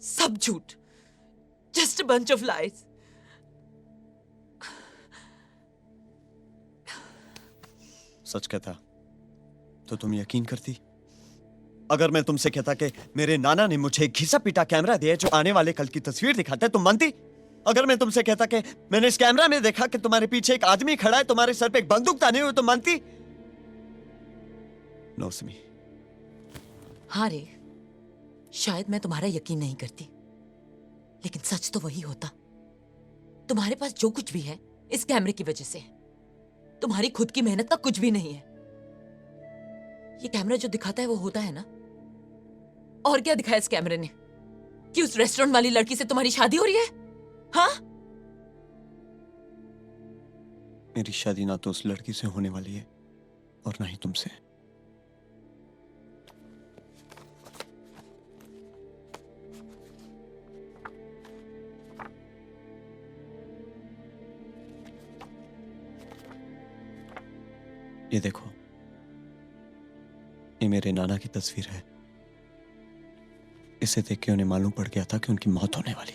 सब झूठ, just a bunch of lies. सच कहता तो तुम यकीन करती? अगर मैं तुमसे कहता कि मेरे नाना ने मुझे घिसा पीटा कैमरा दिया जो आने वाले कल की तस्वीर दिखाता है, तुम मानती? अगर मैं तुमसे कहता कि मैंने इस कैमरा में देखा कि तुम्हारे पीछे एक आदमी खड़ा है, तुम्हारे सर पे एक बंदूक ताने हुए, तुम मानती? नो सिमी। हाँ रे, शायद मैं तुम्हारा यकीन नहीं करती, लेकिन सच तो वही होता। तुम्हारे पास जो कुछ भी है इस कैमरे की वजह से है। तुम्हारी खुद की मेहनत का कुछ भी नहीं है। ये कैमरा जो दिखाता है वो होता है ना। और क्या दिखाया इस कैमरे ने? कि उस रेस्टोरेंट वाली लड़की से तुम्हारी शादी हो रही है? हाँ? मेरी शादी ना तो उस लड़की से होने वाली है और ना ही तुमसे। ये देखो, ये मेरे नाना की तस्वीर है। इसे देख के उन्हें मालूम पड़ गया था कि उनकी मौत होने वाली।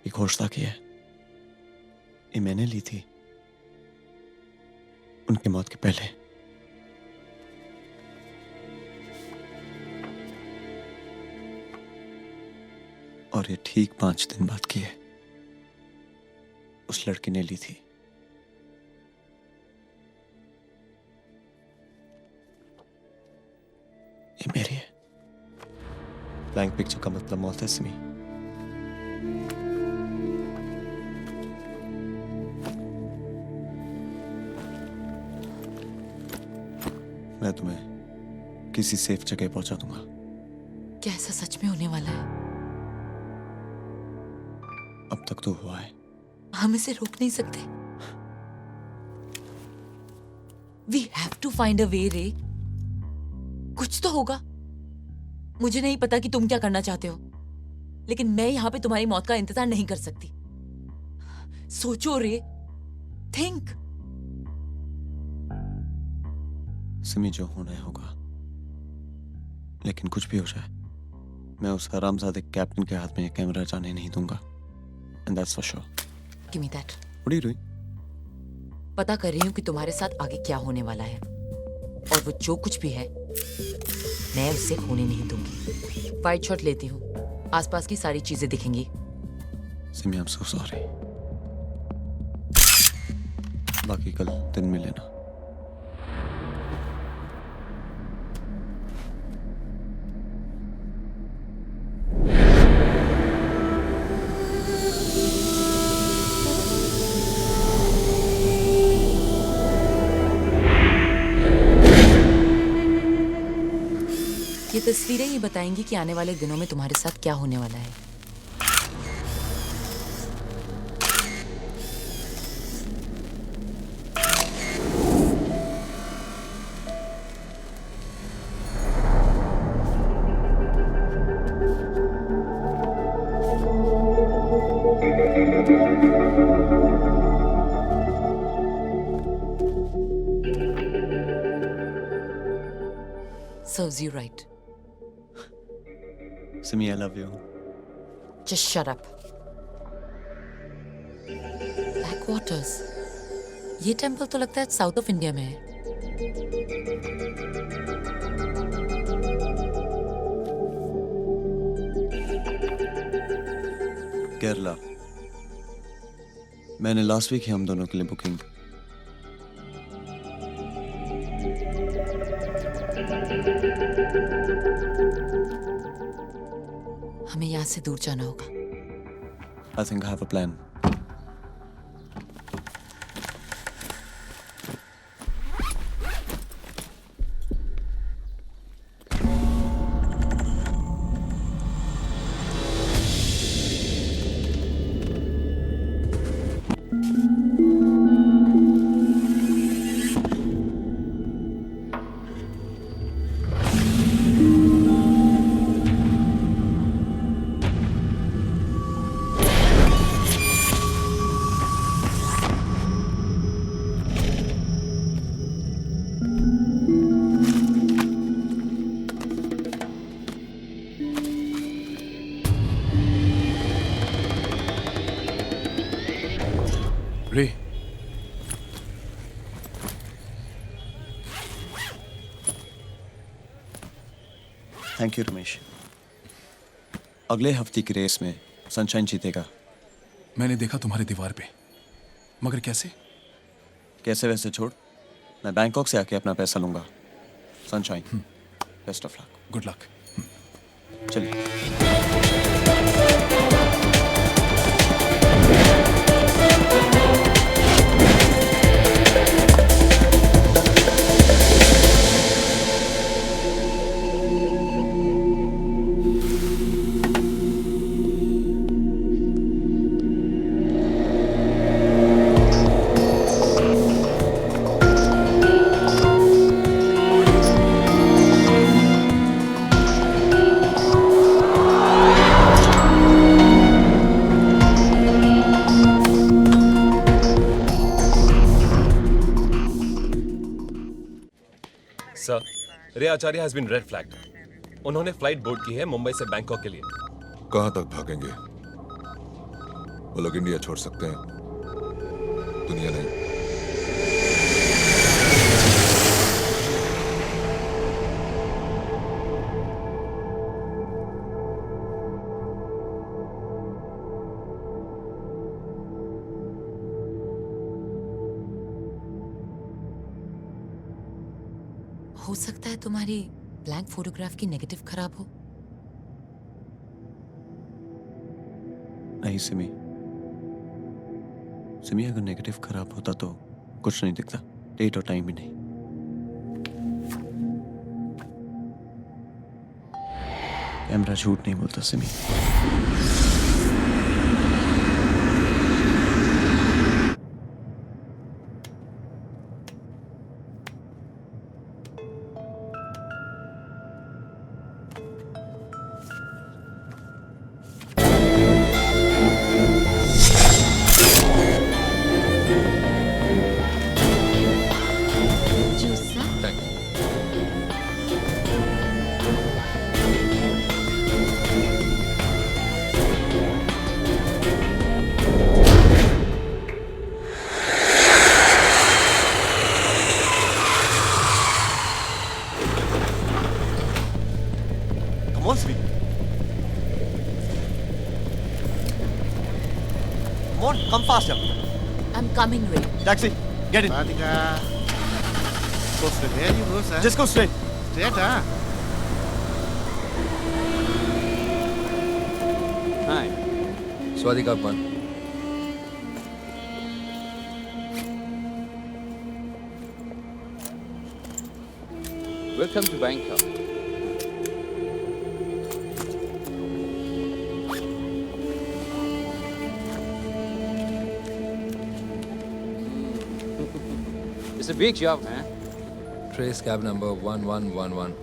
ये घोषणा की है, ये मैंने ली थी उनकी मौत के पहले। और ये ठीक 5 दिन बाद की है। उस लड़की ने ली थी। ये मेरी है। ब्लैंक पिक्चर का मतलब मौत है सिमी। मैं तुम्हें किसी सेफ जगह पहुंचा दूंगा। क्या ऐसा सच में होने वाला है? अब तक तो हुआ है। हम इसे रोक नहीं सकते। We have to find a way, रे। कुछ तो होगा। मुझे नहीं पता कि तुम क्या करना चाहते हो, लेकिन मैं यहां पे तुम्हारी मौत का इंतजार नहीं कर सकती। सोचो रे, थिंक। सिमी जो होना होगा, लेकिन कुछ भी हो जाए मैं उस हरामजादे कैप्टन के हाथ में ये कैमरा जाने नहीं दूंगा। And that's for sure. Give me that. What are you doing? पता कर रही हूँ कि तुम्हारे साथ आगे क्या होने वाला है, और वो जो कुछ भी है मैं उसे होने नहीं दूंगी। वाइट शॉट लेती हूँ, आसपास की सारी चीजें दिखेंगी। Simi, I'm so sorry. बाकी कल दिन में लेना। ये तस्वीरें ही बताएंगी कि आने वाले दिनों में तुम्हारे साथ क्या होने वाला है। Serves you right. Simi, I love you. Just shut up. Backwaters. ये टेम्पल तो लगता है साउथ ऑफ इंडिया में है। केरला। मैंने लास्ट वीक ही हम दोनों के लिए बुकिंग। हमें यहाँ से दूर जाना होगा। I think I have a plan. रे, थैंक यू रमेश। अगले हफ्ते की रेस में सनशाइन जीतेगा। मैंने देखा तुम्हारी दीवार पे, मगर कैसे? कैसे वैसे छोड़, मैं बैंकॉक से आके अपना पैसा लूंगा। Sunshine, best of luck. Good luck. चलिए। सर, रे आचार्य हैज बीन रेड फ्लैग्ड। उन्होंने फ्लाइट बोर्ड की है मुंबई से बैंकॉक के लिए। कहां तक भागेंगे? वो लोग इंडिया छोड़ सकते हैं, दुनिया नहीं। हो सकता है तुम्हारी ब्लैंक फोटोग्राफ की नेगेटिव खराब हो। नहीं सिमी, सिमी अगर नेगेटिव खराब होता तो कुछ नहीं दिखता, डेट और टाइम भी नहीं। कैमरा झूठ नहीं बोलता Simi. Come faster. I'm coming, Ray. Taxi. Get in. Radhika. Go straight. Where you go, sir? Just go straight. Straight, huh? Hi. Swadika Upman. Welcome to Bangkok. It's a big job, man. Trace cab number 1111.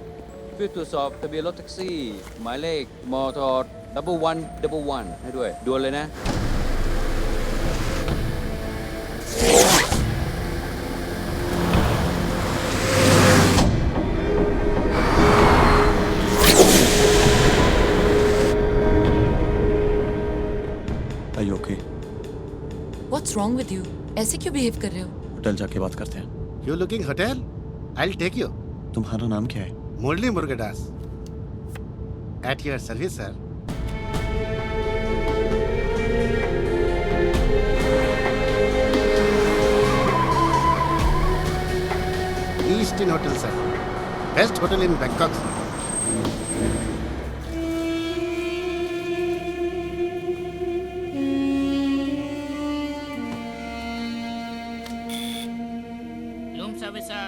Phía trụ sọpทะเบียนรถแท็กซี่หมายเลขมท1111ให้ด้วยด่วนเลยนะ Are you okay? What's wrong with you? ऐसे क्यों behave कर रहे हो? Hotel जाके बात करते हैं. You looking hotel? I'll take you. तुम्हारा नाम क्या है? Murli Murugadas. At your service, sir. Eastern Hotel, sir. Best hotel in Bangkok, sir. Room service, sir.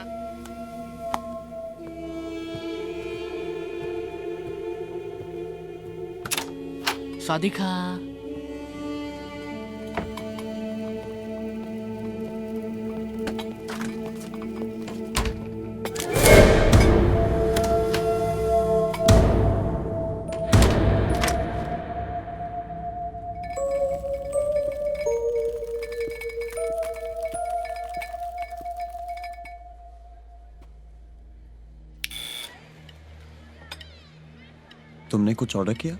Sadika. तुमने कुछ ऑर्डर किया?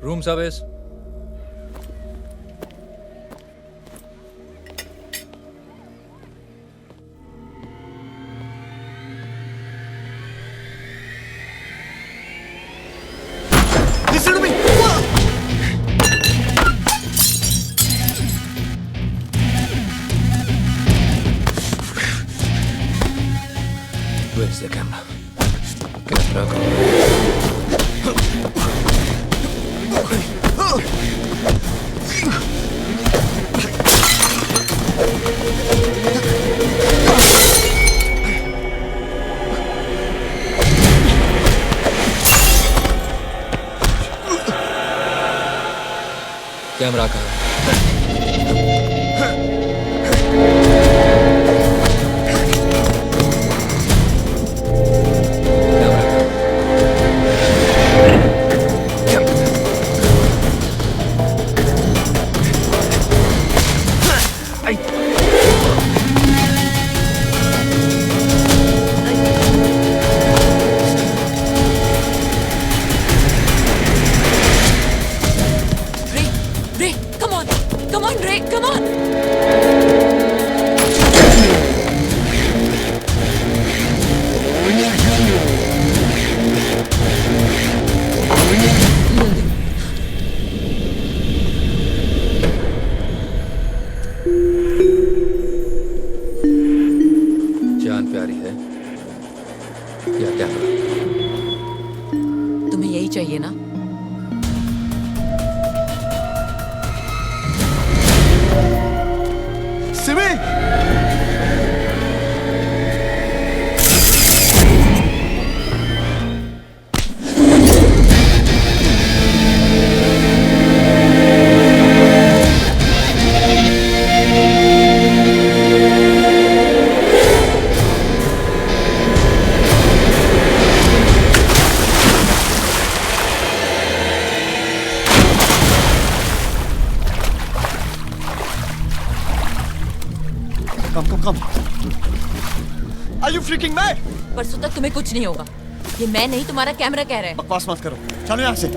Room service. Listen to me. Where's the camera? Camera go. Camera कहाँ है? Ray, come on. Come on, Ray, come on. जान प्यारी है या camera? तुम्हें यही चाहिए ना? Simi! Come. Are you freaking mad? परसों तक तुम्हें कुछ नहीं होगा. ये मैं नहीं, तुम्हारा कैमरा कह रहा है. बकवास मत करो. चलो यहाँ से.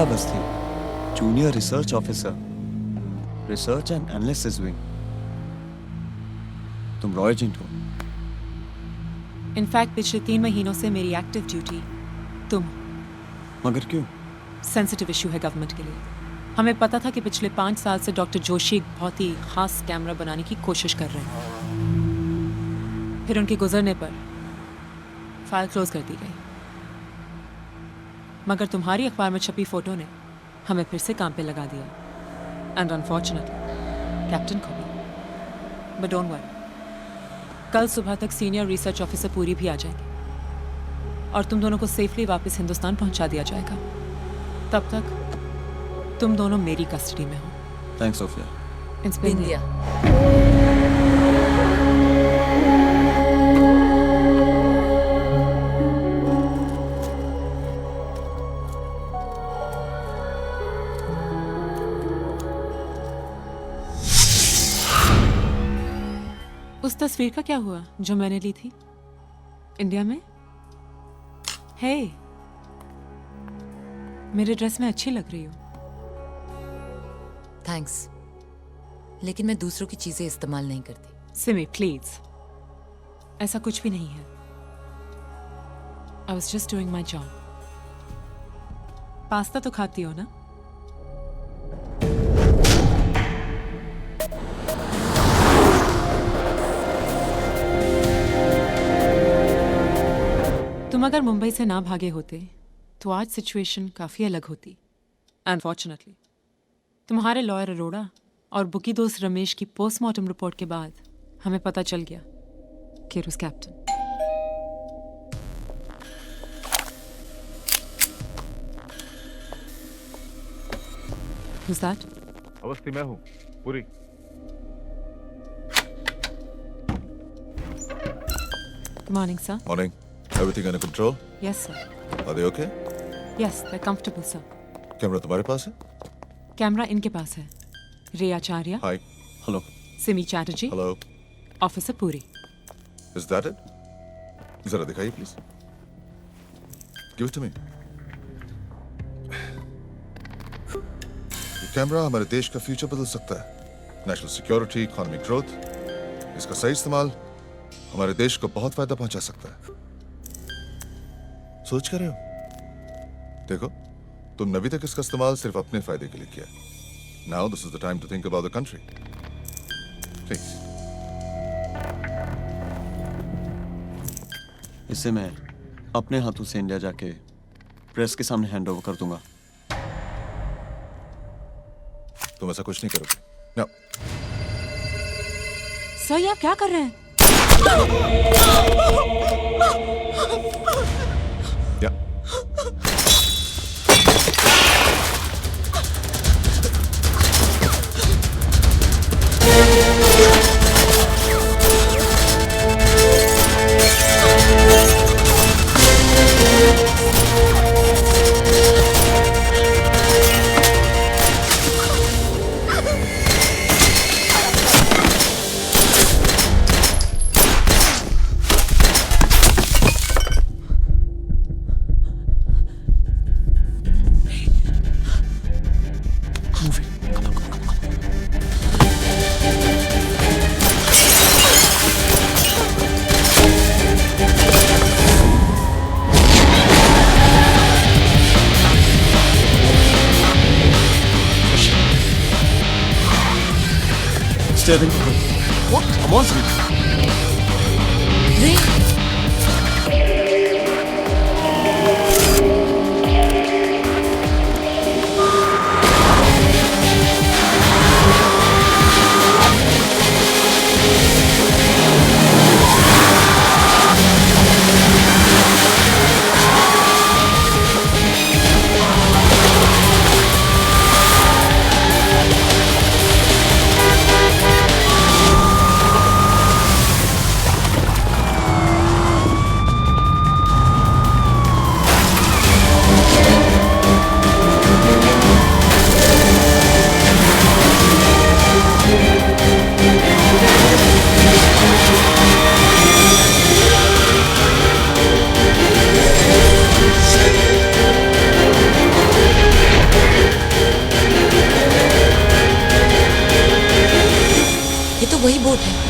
Awasthi, junior research officer, research and analysis wing. तुम रॉ एजेंट हो? इनफैक्ट पिछले 3 महीनों से मेरी एक्टिव ड्यूटी तुम। मगर क्यों? सेंसिटिव इशू है गवर्नमेंट के लिए। हमें पता था कि पिछले 5 साल से डॉक्टर जोशी एक बहुत ही खास कैमरा बनाने की कोशिश कर रहे हैं। फिर उनके गुजरने पर फाइल क्लोज कर दी गई। मगर तुम्हारी अखबार में छपी फोटो ने हमें फिर से काम पे लगा दिया। एंड अनफॉर्चुनेटली कैप्टन को भी। बट डोंट वरी, कल सुबह तक सीनियर रिसर्च ऑफिसर पूरी भी आ जाएंगे और तुम दोनों को सेफली वापस हिंदुस्तान पहुंचा दिया जाएगा। तब तक तुम दोनों मेरी कस्टडी में हो। Thanks Sophia. बिंदिया, उस तस्वीर का क्या हुआ जो मैंने ली थी इंडिया में? हे, मेरे ड्रेस में अच्छी लग रही हो। थैंक्स, लेकिन मैं दूसरों की चीजें इस्तेमाल नहीं करती। सिमी प्लीज, ऐसा कुछ भी नहीं है। I was just doing my job. Pasta तो खाती हो ना? तुम अगर मुंबई से ना भागे होते तो आज सिचुएशन काफी अलग होती। अनफॉर्चुनेटली तुम्हारे लॉयर अरोड़ा और बुकी दोस्त रमेश की पोस्टमार्टम रिपोर्ट के बाद हमें पता चल गया कि it was captain. Who's that? Awasthi मैं हूँ, पूरी। Good morning, sir. Morning. Everything under control? Yes, sir. Are they okay? Yes, they're comfortable, sir. Camera तुम्हारे पास है? कैमरा इनके पास है। रे आचार्य। Hi. Hello. Simi Chatterjee. Hello. Officer पूरी। Is that it? जरा दिखाइए please. Give it to me. ये कैमरा हमारे देश का फ्यूचर बदल सकता है। नेशनल सिक्योरिटी, इकोनॉमिक ग्रोथ, इसका सही इस्तेमाल हमारे देश को बहुत फायदा पहुंचा सकता है। सोच कर रहे हो? देखो, तुमने अभी तक इसका इस्तेमाल सिर्फ अपने फायदे के लिए किया। Now this is the time to think about the country. Please. इससे मैं अपने हाथों से इंडिया जाके प्रेस के सामने हैंड ओवर कर दूंगा। तुम ऐसा कुछ नहीं करोगे। No. सर, ये आप क्या कर रहे हैं? Yeah. Steering. What? Come on, Sweet. Boat है।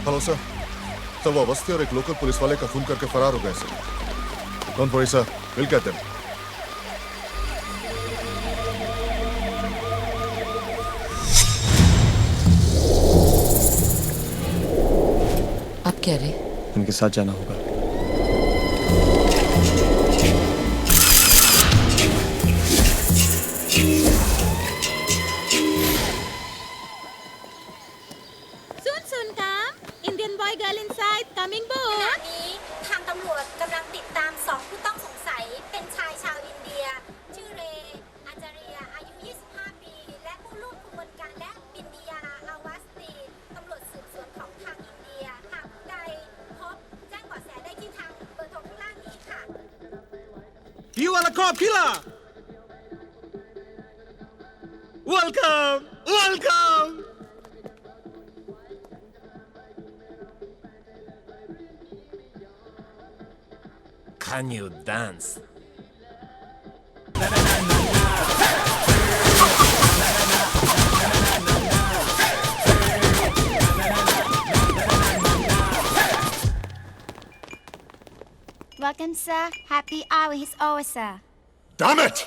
Hello sir. सर वो अवस्थी और एक लोकल पुलिस वाले का खून करके फरार हो गए sir. Don't worry sir, will get them. आप कह रहे? उनके साथ जाना होगा। सुन काम Indian boy girl inside coming boat ทางตำรวจกำลังติดตาม2ผู้ต้องสงสัยเป็นชายชาวอินเดียชื่อเรอาจาริยาอายุ 25 ปีและผู้ร่วมขบวนการและบินดียาอาวาสตีตำรวจสืบสวนของทางอินเดียหากใดพบแจ้งเบาะแสได้ที่ทางเบอร์โทรข้างล่างนี้ค่ะ You are a cop killer. Welcome, welcome. Can you dance? Welcome, sir. Happy hour is over, sir. Damn it!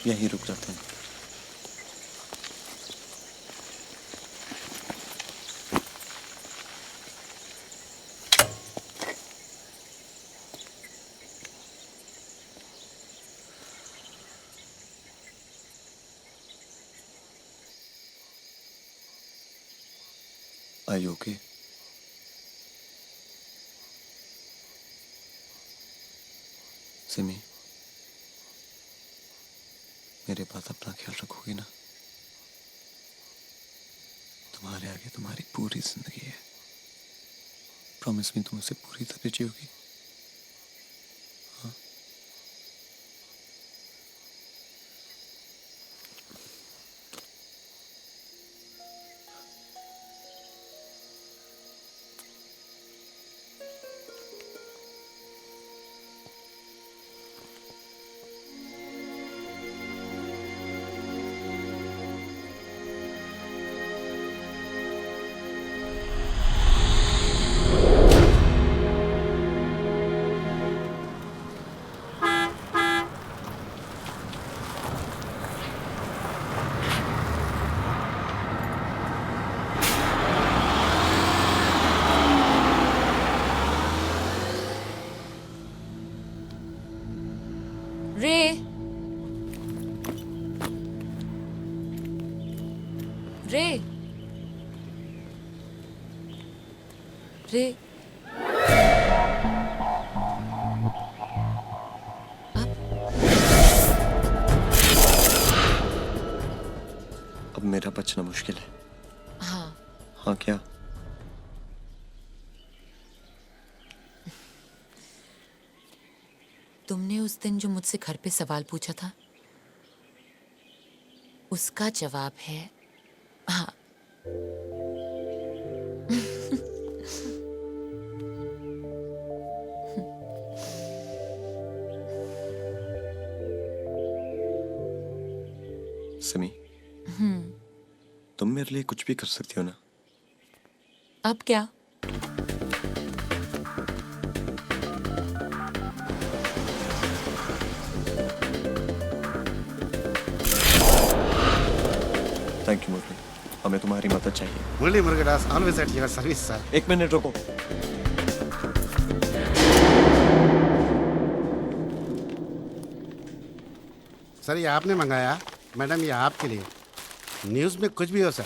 यहीं रुक जाते हैं। Are you okay? सिमी, मेरे पास अपना ख्याल रखोगी ना? तुम्हारे आगे तुम्हारी पूरी जिंदगी है। प्रॉमिस मी तुम उसे पूरी तरह जियोगी। हाँ? रे रे रे अब मेरा बचना मुश्किल है। हाँ क्या? तुमने उस दिन जो मुझसे घर पे सवाल पूछा था, उसका जवाब है हाँ। सिमी, तुम मेरे लिए कुछ भी कर सकती हो ना? अब क्या? थैंक यू मुरली, हमें तुम्हारी मदद चाहिए। Murali Murugadoss, always at your service, sir. एक मिनट रुको। सर ये आपने मंगाया, मैडम ये आपके लिए। न्यूज़ में कुछ भी हो सर,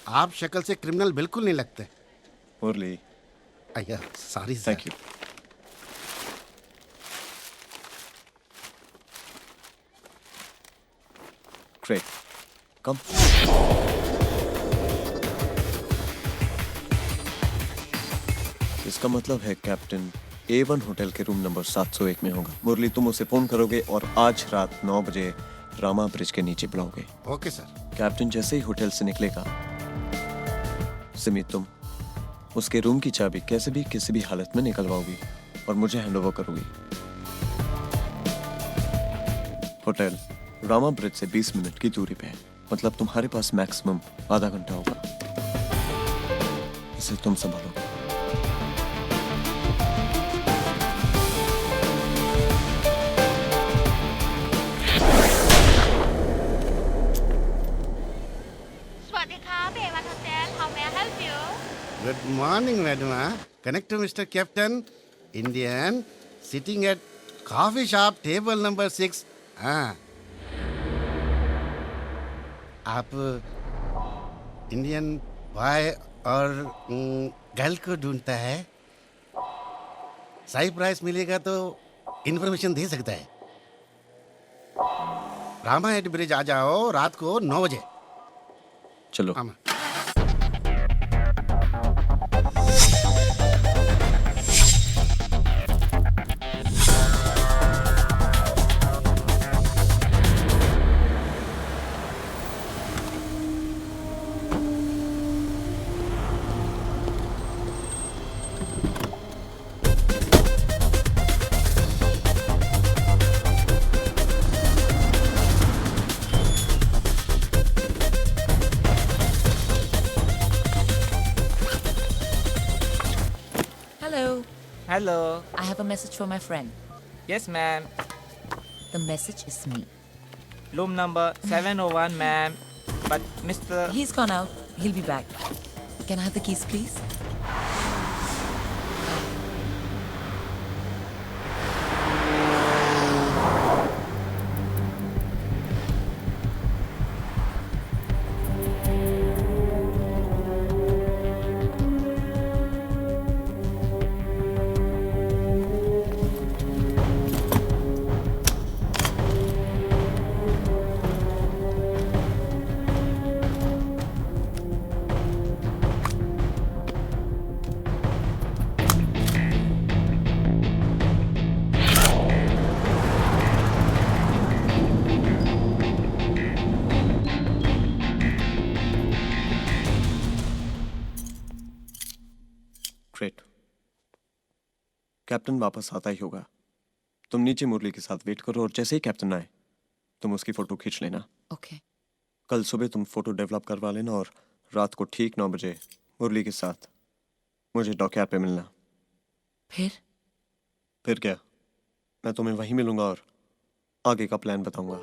आप शक्ल से क्रिमिनल बिल्कुल नहीं लगते। मुरली, अय्या sorry sir. Thank you. Great, come. इसका मतलब है कैप्टन A1 होटल के रूम नंबर 701 में होगा। मुरली, तुम उसे फोन करोगे और आज रात 9 बजे रामा ब्रिज के नीचे बुलाओगे। Okay sir. कैप्टन जैसे ही होटल से निकलेगा, सिमी तुम उसके रूम की चाबी कैसे भी किसी भी हालत में निकलवाओगी और मुझे हैंडओवर करोगी। होटल रामा ब्रिज से 20 मिनट की दूरी पे है, मतलब तुम्हारे पास मैक्सिमम आधा घंटा होगा। इसे तुम संभालोगे। Good morning, madam. Connect to Mr. Captain, Indian, sitting at coffee shop, table number 6. हाँ. आप इंडियन बॉय और गर्ल को ढूंढता है? सही प्राइस मिलेगा तो इन्फॉर्मेशन दे सकता है। रामा हेड ब्रिज आ जाओ रात को 9 बजे। चलो। Hello. I have a message for my friend. Yes, ma'am. The message is me. Room number 701, ma'am. But Mr. He's gone out. He'll be back. Can I have the keys, please? Great. Captain वापस आता ही होगा। तुम नीचे मुरली के साथ wait करो और जैसे ही कैप्टन आए तुम उसकी फोटो खींच लेना। ओके। कल सुबह तुम फोटो डेवलप करवा लेना और रात को ठीक 9 बजे मुरली के साथ मुझे डॉकयार्ड पे मिलना। फिर क्या, मैं तुम्हें वहीं मिलूंगा और आगे का प्लान बताऊंगा।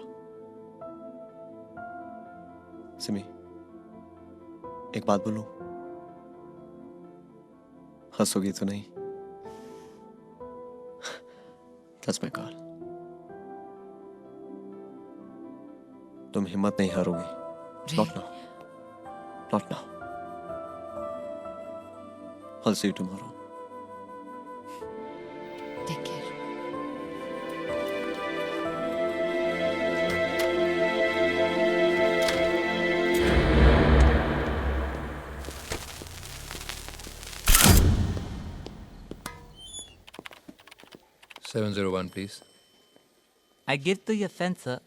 सिमी, एक बात बोलूं? हंसोगी तो नहीं? That's my call. तुम हिम्मत नहीं हारोगी। Not now. Not now. I'll see you tomorrow. Take care. 701, please. I give to your sensor.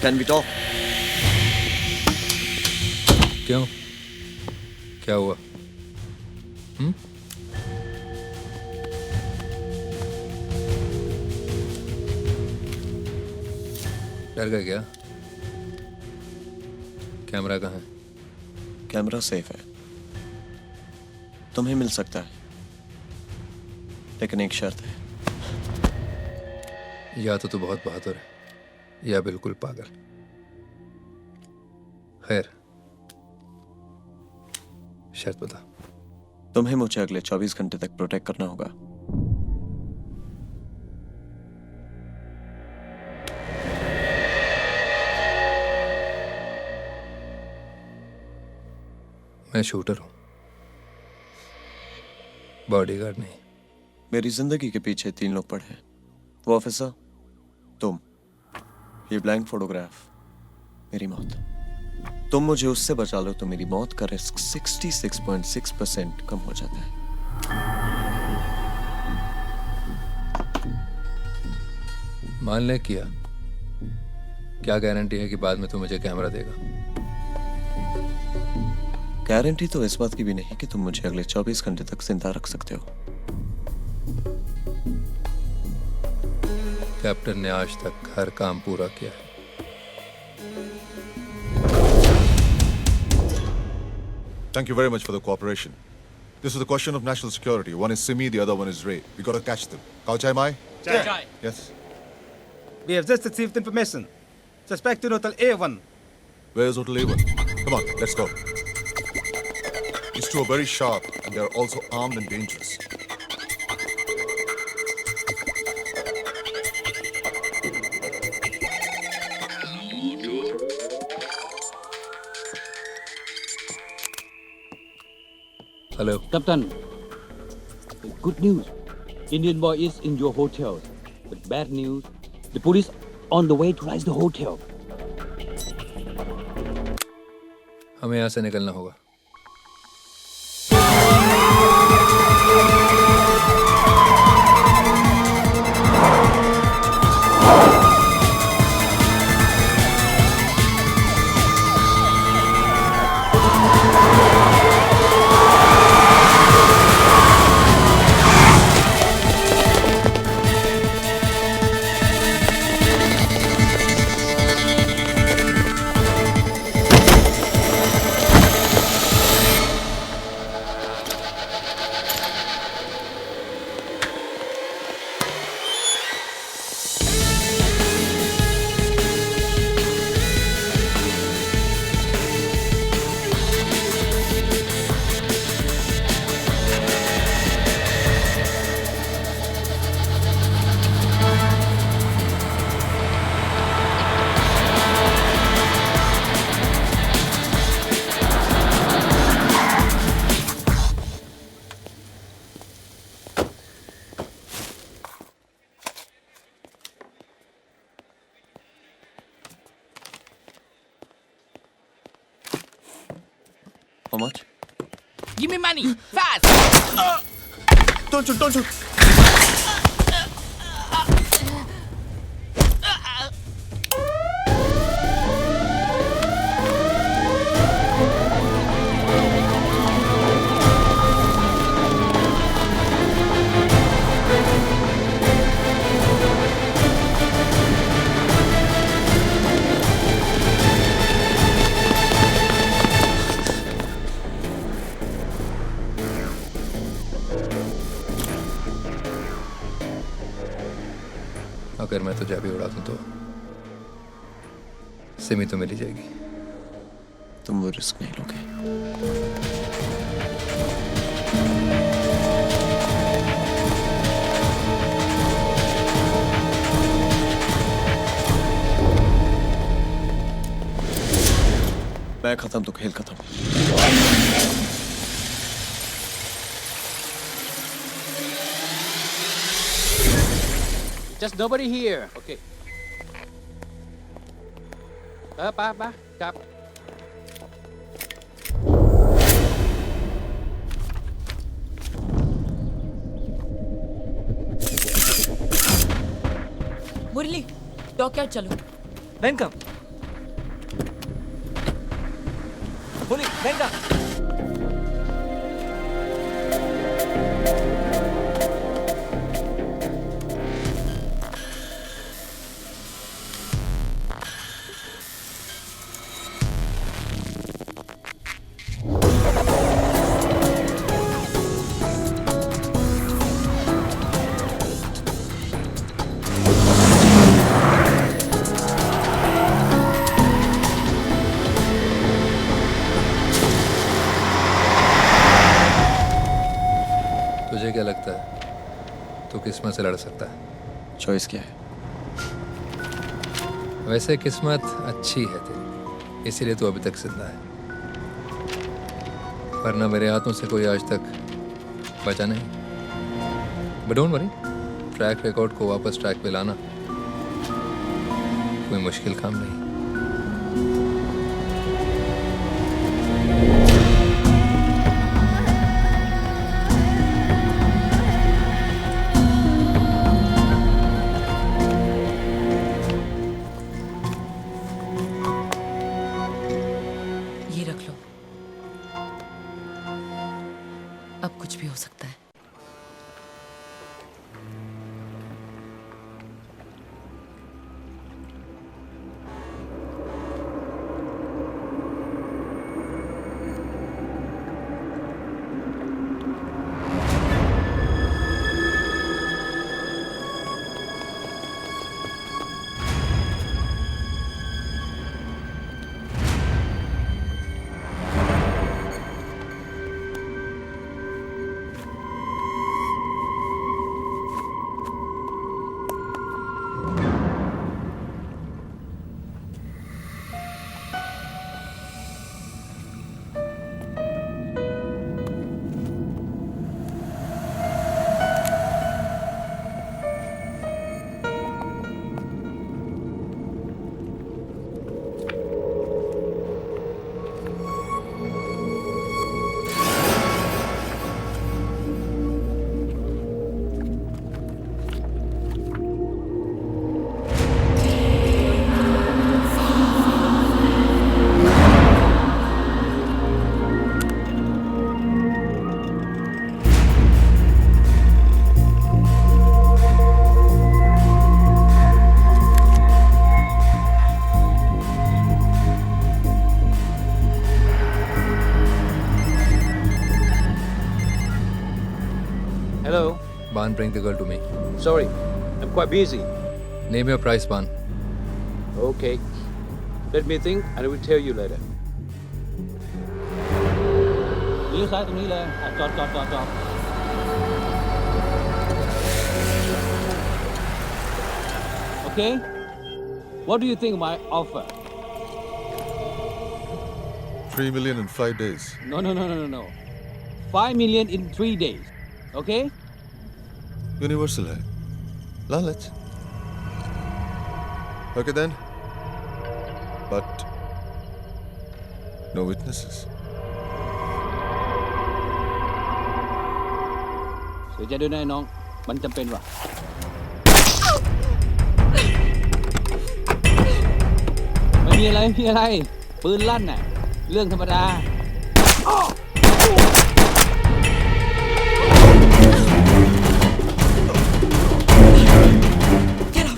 Can we talk? क्यों? क्या हुआ? डर गए क्या? कैमरा कहाँ है? कैमरा सेफ है, तुम्हें मिल सकता है, लेकिन एक शर्त है। या तो तू बहुत बहादुर है या बिल्कुल पागल। खैर, शर्त बता। तुम्हें मुझे अगले 24 घंटे तक प्रोटेक्ट करना होगा। मैं शूटर हूं, बॉडीगार्ड नहीं। मेरी जिंदगी के पीछे 3 लोग पड़े हैं। वो ऑफिसर, तुम, ये ब्लैंक फोटोग्राफ, मेरी मौत। तुम मुझे उससे बचा लो तो मेरी मौत का रिस्क 66.6% कम हो जाता है। मान ले किया, क्या गारंटी है कि बाद में तू मुझे कैमरा देगा? गारंटी तो इस बात की भी नहीं कि तुम मुझे अगले 24 घंटे तक जिंदा रख सकते हो। कैप्टन ने आज तक हर काम पूरा किया है। Thank you very much for the cooperation. This is a question of national security. One is Simi, the other one is Ray. We gotta catch them. Kao Chai Mai? Chai. Yes. We have just received information. Suspect in Hotel A1. Where's Hotel A1? Come on, let's go. These two are very sharp and they are also armed and dangerous. Hello. Captain, good news. Indian boy is in your hotel. But bad news, the police on the way to raise the hotel. हमें यहाँ से निकलना होगा। How much? Give me money, fast! Don't shoot, don't shoot! अगर मैं तुझे अभी उड़ा दूं तो सिमी तो मिली जाएगी। तुम वो रिस्क नहीं लोगे। मैं खत्म तो खेल खत्म। Just nobody here. Okay. Ba, kap. Murali dockyard चलो। Then come. Bully, then come. तुझे क्या लगता है तू किस्मत से लड़ सकता है? चॉइस क्या है? वैसे किस्मत अच्छी है तेरी, इसीलिए तू अभी तक जिंदा है, वरना मेरे हाथों से कोई आज तक बचा नहीं। But don't worry, track record को वापस ट्रैक पे लाना कोई मुश्किल काम नहीं। ये रख लो, अब कुछ भी हो सकता है। Hello. Ban, bring the girl to me. Sorry, I'm quite busy. Name your price, Ban. Okay. Let me think and I will tell you later. เลี้ยวซ้ายตรงนี้เลยจอด Okay? What do you think of my offer? 3 million in 5 days. No. 5 million in 3 days. Okay? Universal hai. Let's. Okay then. But no witnesses. Sẽ ใจด้วยนะไอ้น้อง มันจำเป็นว่ะ ไม่มีอะไร ปืนลั่นน่ะ เรื่องธรรมดา Get out!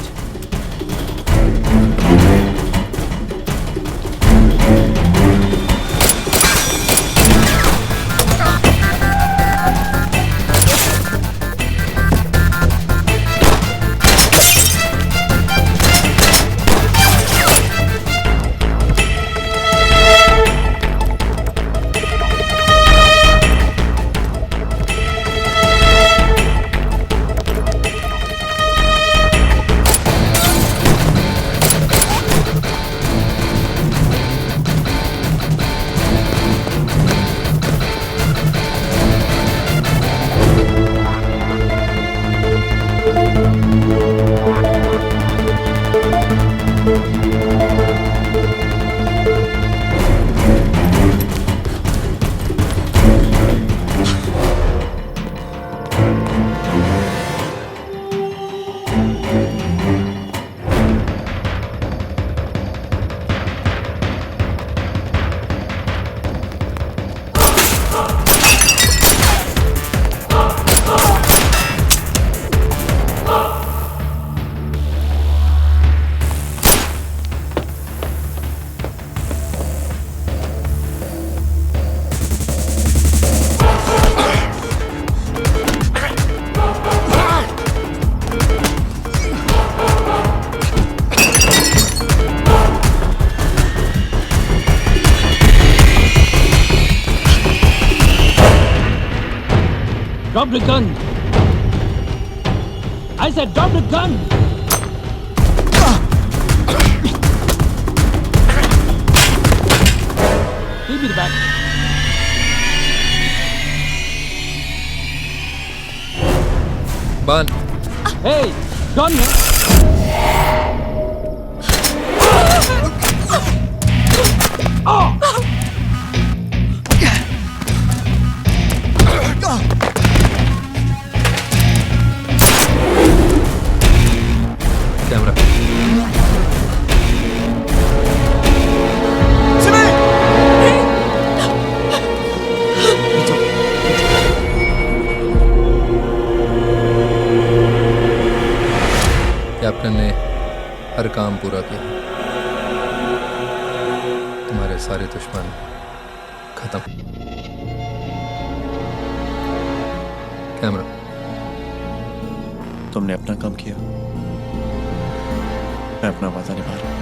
Drop the gun. I said drop the gun. Give me the back. Ban. Hey, gun है. Camera captain ने हर काम पूरा किया, तुम्हारे सारे दुश्मन खत्म। Camera तुमने अपना काम किया, मैं अपना वादा निभा रहा हूं।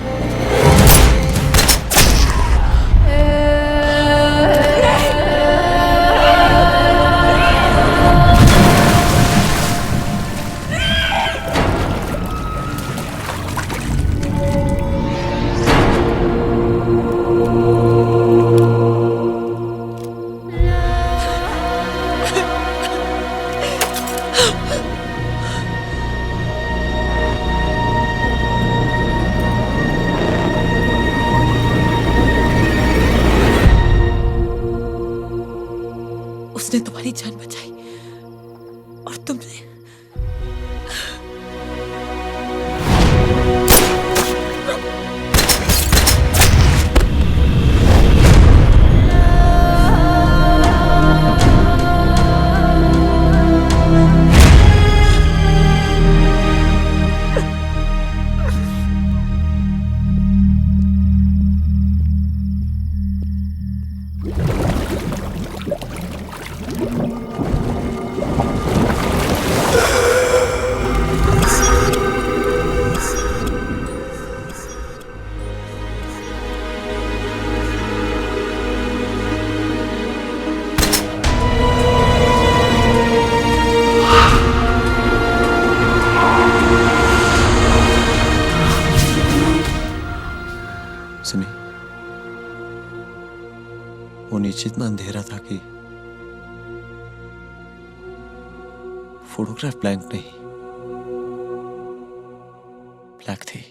उसने तुम्हारी जान बचाई और तुमने सिमी, वो नीचे इतना अंधेरा था कि फोटोग्राफ ब्लैंक नहीं, ब्लैक थी।